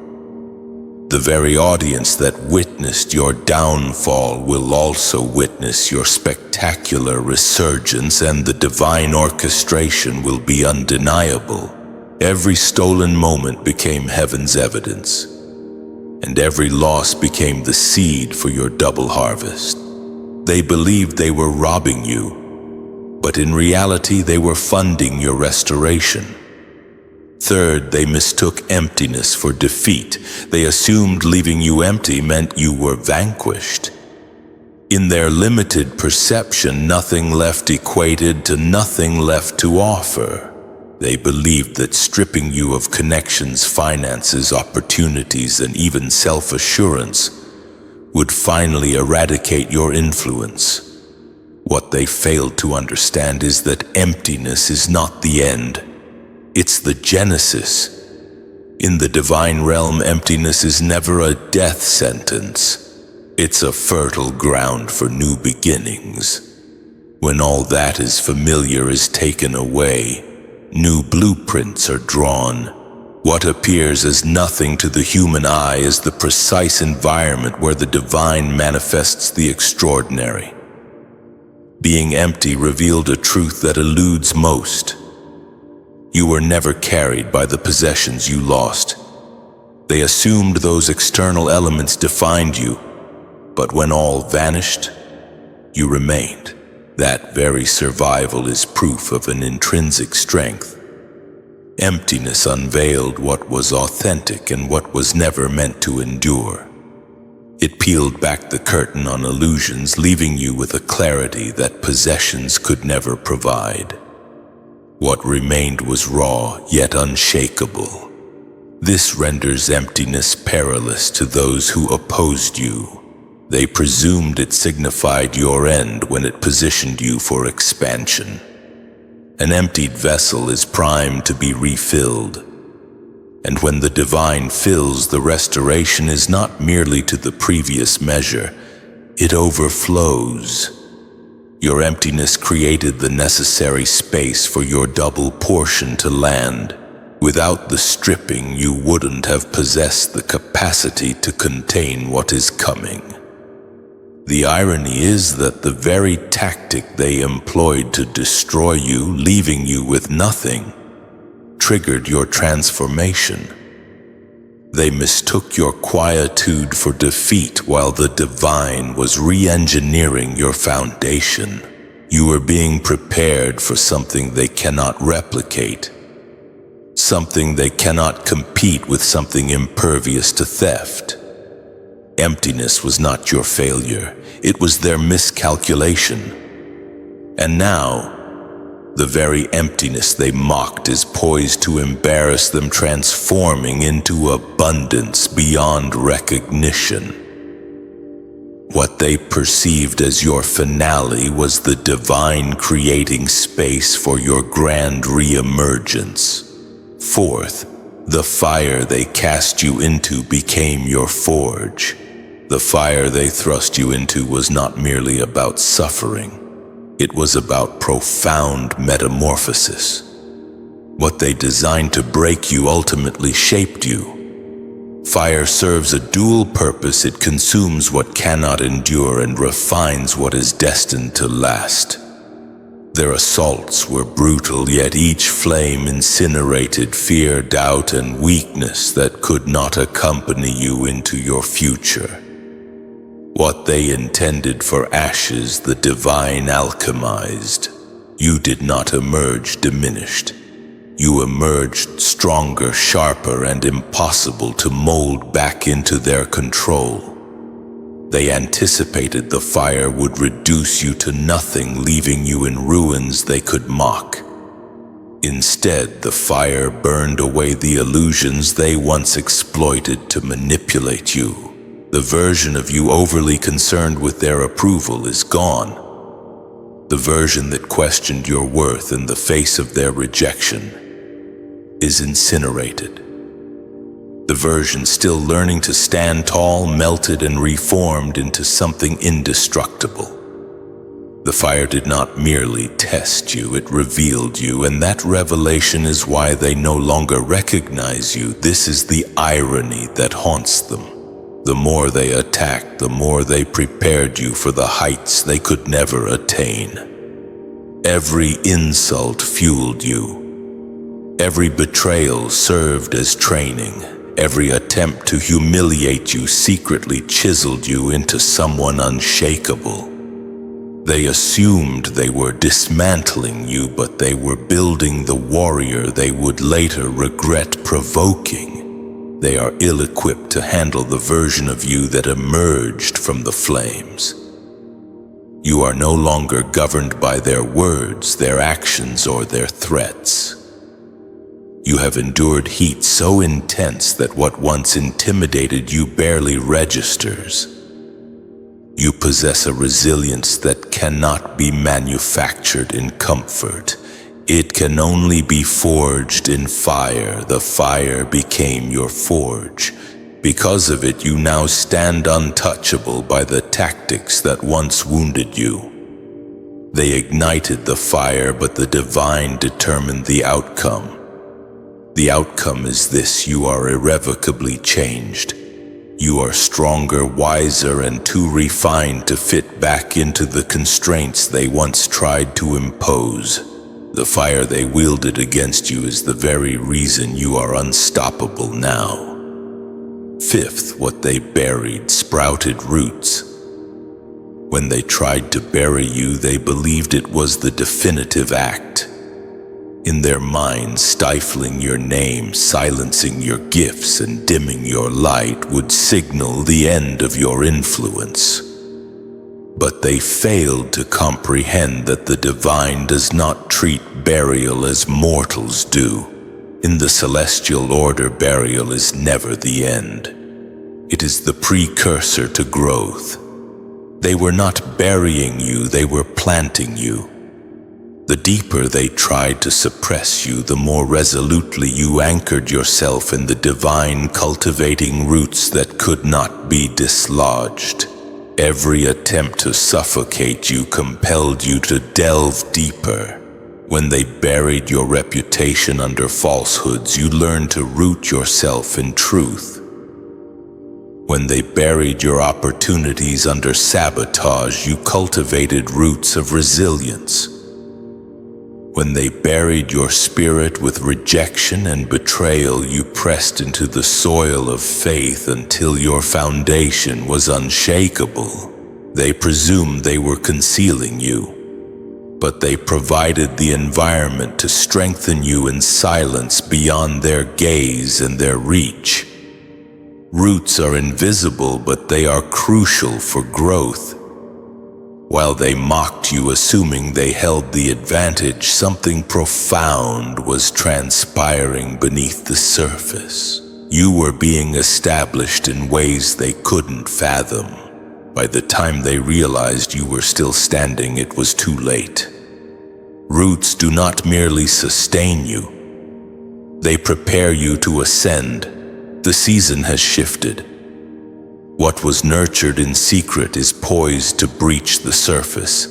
The very audience that witnessed your downfall will also witness your spectacular resurgence, and the divine orchestration will be undeniable. Every stolen moment became heaven's evidence, and every loss became the seed for your double harvest. They believed they were robbing you, but in reality they were funding your restoration. Third, they mistook emptiness for defeat. They assumed leaving you empty meant you were vanquished. In their limited perception, nothing left equated to nothing left to offer. They believed that stripping you of connections, finances, opportunities, and even self-assurance would finally eradicate your influence. What they failed to understand is that emptiness is not the end. It's the genesis. In the divine realm, emptiness is never a death sentence. It's a fertile ground for new beginnings. When all that is familiar is taken away, new blueprints are drawn. What appears as nothing to the human eye is the precise environment where the divine manifests the extraordinary. Being empty revealed a truth that eludes most. You were never carried by the possessions you lost. They assumed those external elements defined you, but when all vanished, you remained. That very survival is proof of an intrinsic strength. Emptiness unveiled what was authentic and what was never meant to endure. It peeled back the curtain on illusions, leaving you with a clarity that possessions could never provide. What remained was raw, yet unshakable. This renders emptiness perilous to those who opposed you. They presumed it signified your end when it positioned you for expansion. An emptied vessel is primed to be refilled. And when the divine fills, the restoration is not merely to the previous measure, it overflows. Your emptiness created the necessary space for your double portion to land. Without the stripping, you wouldn't have possessed the capacity to contain what is coming. The irony is that the very tactic they employed to destroy you, leaving you with nothing, triggered your transformation. They mistook your quietude for defeat while the divine was re-engineering your foundation. You were being prepared for something they cannot replicate, something they cannot compete with, something impervious to theft. Emptiness was not your failure, it was their miscalculation. And now, the very emptiness they mocked is poised to embarrass them, transforming into abundance beyond recognition. What they perceived as your finale was the divine creating space for your grand re-emergence. Fourth, the fire they cast you into became your forge. The fire they thrust you into was not merely about suffering. It was about profound metamorphosis. What they designed to break you ultimately shaped you. Fire serves a dual purpose. It consumes what cannot endure and refines what is destined to last. Their assaults were brutal, yet each flame incinerated fear, doubt, and weakness that could not accompany you into your future. What they intended for ashes, the divine alchemized. You did not emerge diminished. You emerged stronger, sharper, and impossible to mold back into their control. They anticipated the fire would reduce you to nothing, leaving you in ruins they could mock. Instead, the fire burned away the illusions they once exploited to manipulate you. The version of you overly concerned with their approval is gone. The version that questioned your worth in the face of their rejection is incinerated. The version still learning to stand tall melted and reformed into something indestructible. The fire did not merely test you, it revealed you, and that revelation is why they no longer recognize you. This is the irony that haunts them. The more they attacked, the more they prepared you for the heights they could never attain. Every insult fueled you. Every betrayal served as training. Every attempt to humiliate you secretly chiseled you into someone unshakable. They assumed they were dismantling you, but they were building the warrior they would later regret provoking. They are ill-equipped to handle the version of you that emerged from the flames. You are no longer governed by their words, their actions, or their threats. You have endured heat so intense that what once intimidated you barely registers. You possess a resilience that cannot be manufactured in comfort. It can only be forged in fire. The fire became your forge. Because of it, you now stand untouchable by the tactics that once wounded you. They ignited the fire, but the divine determined the outcome. The outcome is this: you are irrevocably changed. You are stronger, wiser, and too refined to fit back into the constraints they once tried to impose. The fire they wielded against you is the very reason you are unstoppable now. Fifth, what they buried sprouted roots. When they tried to bury you, they believed it was the definitive act. In their minds, stifling your name, silencing your gifts, and dimming your light would signal the end of your influence. But they failed to comprehend that the divine does not treat burial as mortals do. In the celestial order, burial is never the end. It is the precursor to growth. They were not burying you, they were planting you. The deeper they tried to suppress you, the more resolutely you anchored yourself in the divine, cultivating roots that could not be dislodged. Every attempt to suffocate you compelled you to delve deeper. When they buried your reputation under falsehoods, you learned to root yourself in truth. When they buried your opportunities under sabotage, you cultivated roots of resilience. When they buried your spirit with rejection and betrayal, you pressed into the soil of faith until your foundation was unshakable. They presumed they were concealing you, but they provided the environment to strengthen you in silence beyond their gaze and their reach. Roots are invisible, but they are crucial for growth. While they mocked you, assuming they held the advantage, something profound was transpiring beneath the surface. You were being established in ways they couldn't fathom. By the time they realized you were still standing, it was too late. Roots do not merely sustain you. They prepare you to ascend. The season has shifted. What was nurtured in secret is poised to breach the surface.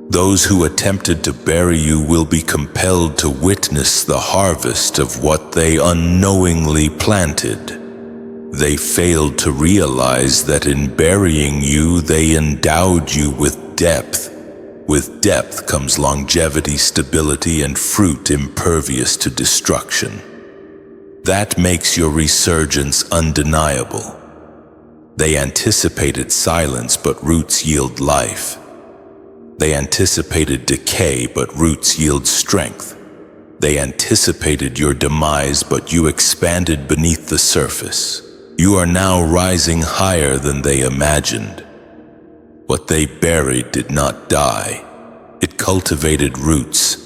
Those who attempted to bury you will be compelled to witness the harvest of what they unknowingly planted. They failed to realize that in burying you, they endowed you with depth. With depth comes longevity, stability, and fruit impervious to destruction. That makes your resurgence undeniable. They anticipated silence, but roots yield life. They anticipated decay, but roots yield strength. They anticipated your demise, but you expanded beneath the surface. You are now rising higher than they imagined. What they buried did not die. It cultivated roots.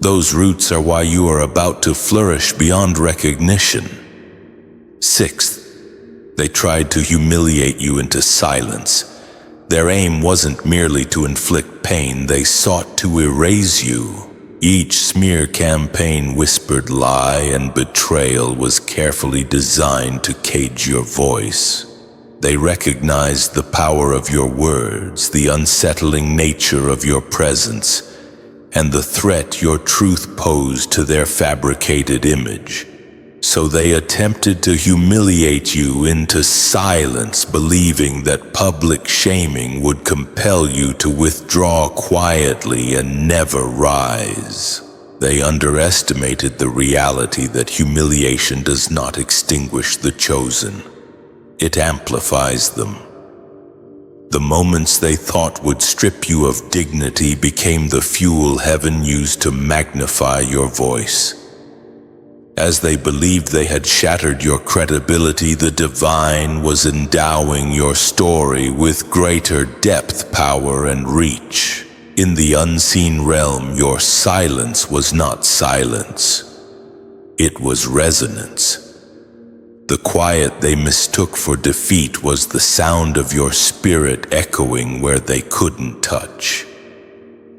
Those roots are why you are about to flourish beyond recognition. Sixth, they tried to humiliate you into silence. Their aim wasn't merely to inflict pain, they sought to erase you. Each smear campaign, whispered lie, and betrayal was carefully designed to cage your voice. They recognized the power of your words, the unsettling nature of your presence, and the threat your truth posed to their fabricated image. So they attempted to humiliate you into silence, believing that public shaming would compel you to withdraw quietly and never rise. They underestimated the reality that humiliation does not extinguish the chosen. It amplifies them. The moments they thought would strip you of dignity became the fuel heaven used to magnify your voice. As they believed they had shattered your credibility, the divine was endowing your story with greater depth, power, and reach. In the unseen realm, your silence was not silence. It was resonance. The quiet they mistook for defeat was the sound of your spirit echoing where they couldn't touch.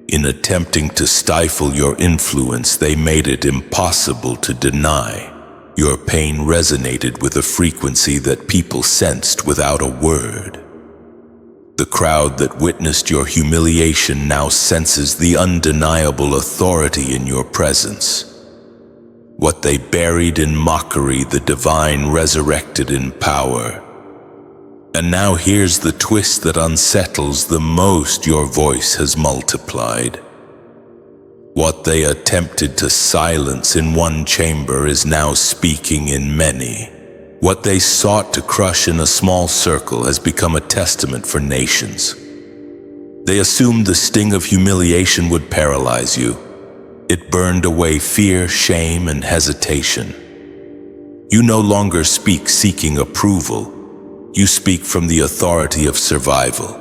In attempting to stifle your influence, they made it impossible to deny. Your pain resonated with a frequency that people sensed without a word. The crowd that witnessed your humiliation now senses the undeniable authority in your presence. What they buried in mockery, the divine resurrected in power. And now here's the twist that unsettles the most: your voice has multiplied. What they attempted to silence in one chamber is now speaking in many. What they sought to crush in a small circle has become a testament for nations. They assumed the sting of humiliation would paralyze you. It burned away fear, shame, and hesitation. You no longer speak seeking approval. You speak from the authority of survival.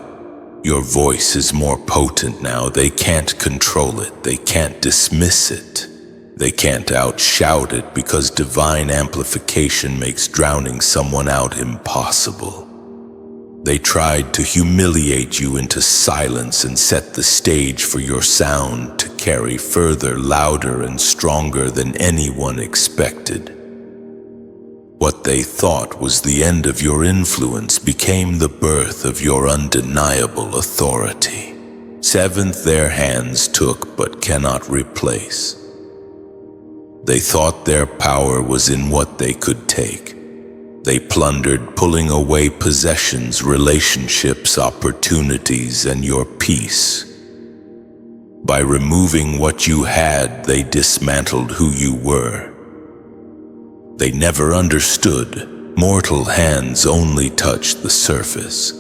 Your voice is more potent now. They can't control it. They can't dismiss it. They can't outshout it, because divine amplification makes drowning someone out impossible. They tried to humiliate you into silence and set the stage for your sound to carry further, louder, and stronger than anyone expected. What they thought was the end of your influence became the birth of your undeniable authority. Seventh, their hands took but cannot replace. They thought their power was in what they could take. They plundered, pulling away possessions, relationships, opportunities, and your peace. By removing what you had, they dismantled who you were. They never understood. Mortal hands only touch the surface.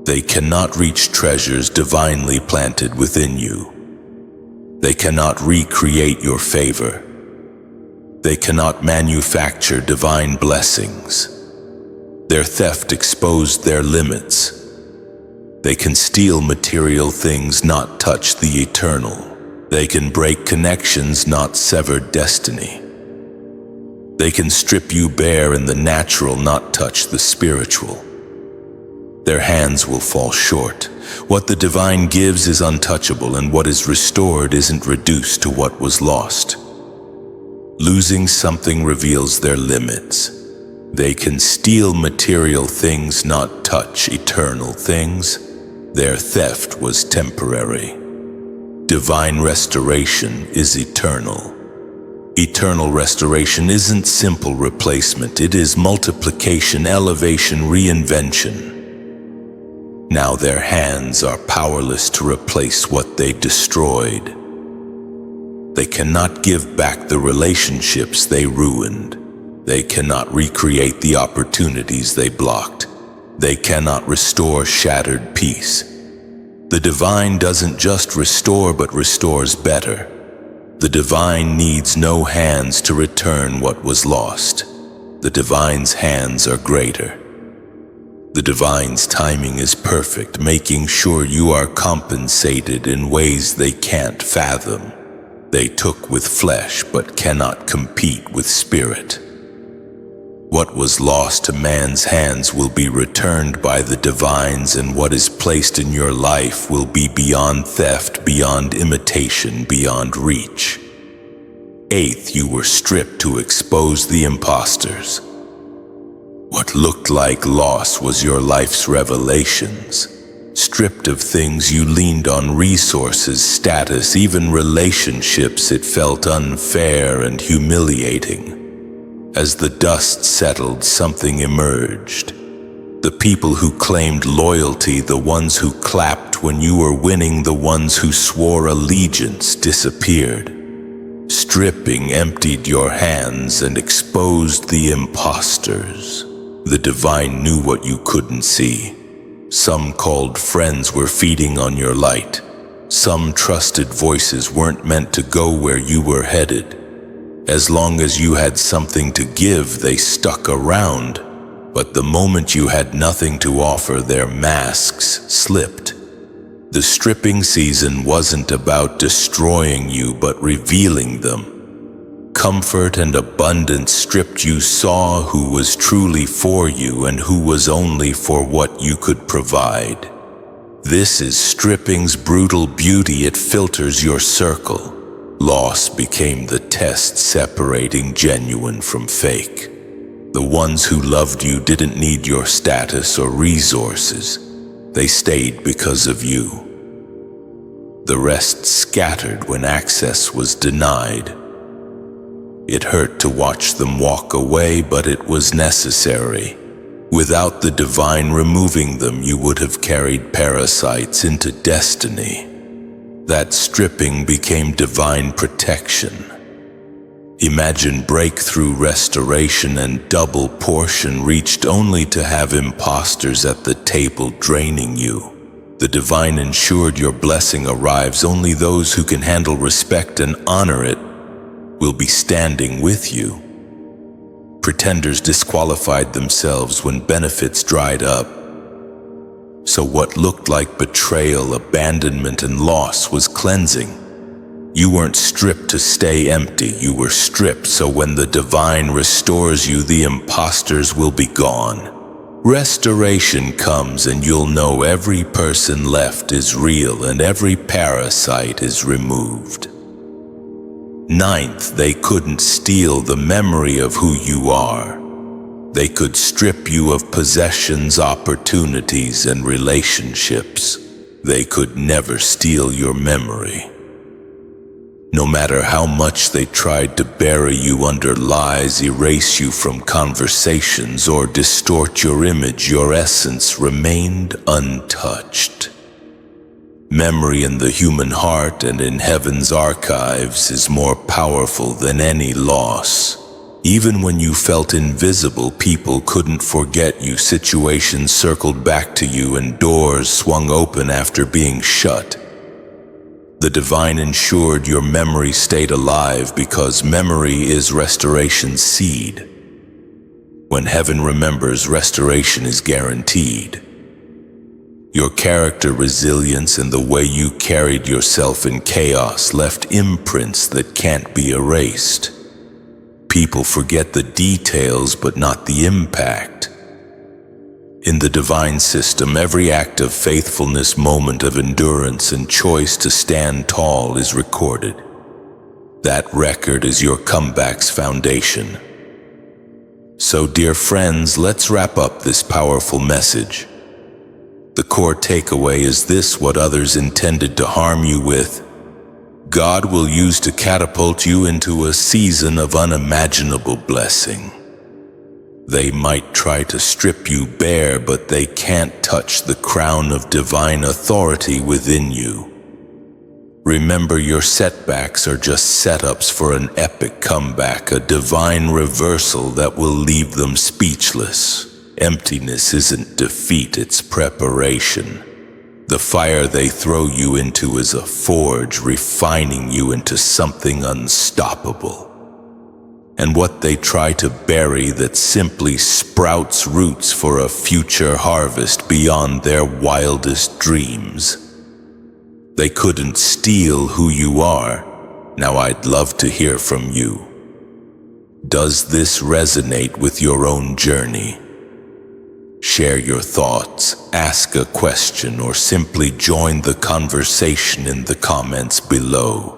They cannot reach treasures divinely planted within you. They cannot recreate your favor. They cannot manufacture divine blessings. Their theft exposed their limits. They can steal material things, not touch the eternal. They can break connections, not sever destiny. They can strip you bare in the natural, not touch the spiritual. Their hands will fall short. What the divine gives is untouchable, and what is restored isn't reduced to what was lost. Losing something reveals their limits. They can steal material things, not touch eternal things. Their theft was temporary. Divine restoration is eternal. Eternal restoration isn't simple replacement. It is multiplication, elevation, reinvention. Now their hands are powerless to replace what they destroyed. They cannot give back the relationships they ruined. They cannot recreate the opportunities they blocked. They cannot restore shattered peace. The divine doesn't just restore, but restores better. The divine needs no hands to return what was lost. The divine's hands are greater. The divine's timing is perfect, making sure you are compensated in ways they can't fathom. They took with flesh but cannot compete with spirit. What was lost to man's hands will be returned by the divines, and what is placed in your life will be beyond theft, beyond imitation, beyond reach. Eighth, you were stripped to expose the imposters. What looked like loss was your life's revelations. Stripped of things, you leaned on resources, status, even relationships. It felt unfair and humiliating. As the dust settled, something emerged. The people who claimed loyalty, the ones who clapped when you were winning, the ones who swore allegiance, disappeared. Stripping emptied your hands and exposed the imposters. The divine knew what you couldn't see. Some called friends were feeding on your light. Some trusted voices weren't meant to go where you were headed. As long as you had something to give, they stuck around. But the moment you had nothing to offer, their masks slipped. The stripping season wasn't about destroying you, but revealing them. Comfort and abundance stripped you, saw who was truly for you and who was only for what you could provide. This is stripping's brutal beauty. It filters your circle. Loss became the test, separating genuine from fake. The ones who loved you didn't need your status or resources. They stayed because of you. The rest scattered when access was denied. It hurt to watch them walk away, but it was necessary. Without the divine removing them, you would have carried parasites into destiny. That stripping became divine protection. Imagine breakthrough, restoration, and double portion reached, only to have imposters at the table draining you. The divine ensured your blessing arrives. Only those who can handle respect and honor it will be standing with you. Pretenders disqualified themselves when benefits dried up. So what looked like betrayal, abandonment, and loss was cleansing. You weren't stripped to stay empty. You were stripped so when the divine restores you, the imposters will be gone. Restoration comes and you'll know every person left is real and every parasite is removed. Ninth, they couldn't steal the memory of who you are. They could strip you of possessions, opportunities, and relationships. They could never steal your memory. No matter how much they tried to bury you under lies, erase you from conversations, or distort your image, your essence remained untouched. Memory in the human heart and in heaven's archives is more powerful than any loss. Even when you felt invisible, people couldn't forget you. Situations circled back to you and doors swung open after being shut. The divine ensured your memory stayed alive because memory is restoration's seed. When heaven remembers, restoration is guaranteed. Your character, resilience, and the way you carried yourself in chaos left imprints that can't be erased. People forget the details but not the impact. In the divine system, every act of faithfulness, moment of endurance, and choice to stand tall is recorded. That record is your comeback's foundation. So, dear friends, let's wrap up this powerful message. The core takeaway is this: what others intended to harm you with, God will use to catapult you into a season of unimaginable blessing. They might try to strip you bare, but they can't touch the crown of divine authority within you. Remember, your setbacks are just setups for an epic comeback, a divine reversal that will leave them speechless. Emptiness isn't defeat, it's preparation. The fire they throw you into is a forge, refining you into something unstoppable. And what they try to bury that simply sprouts roots for a future harvest beyond their wildest dreams. They couldn't steal who you are. Now I'd love to hear from you. Does this resonate with your own journey? Share your thoughts, ask a question, or simply join the conversation in the comments below.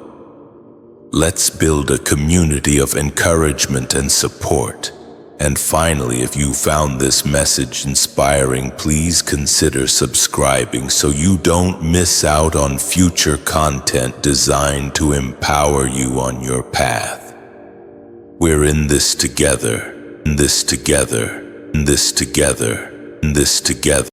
Let's build a community of encouragement and support. And finally, if you found this message inspiring, please consider subscribing so you don't miss out on future content designed to empower you on your path. We're in this together, in this together, in this together, in this together.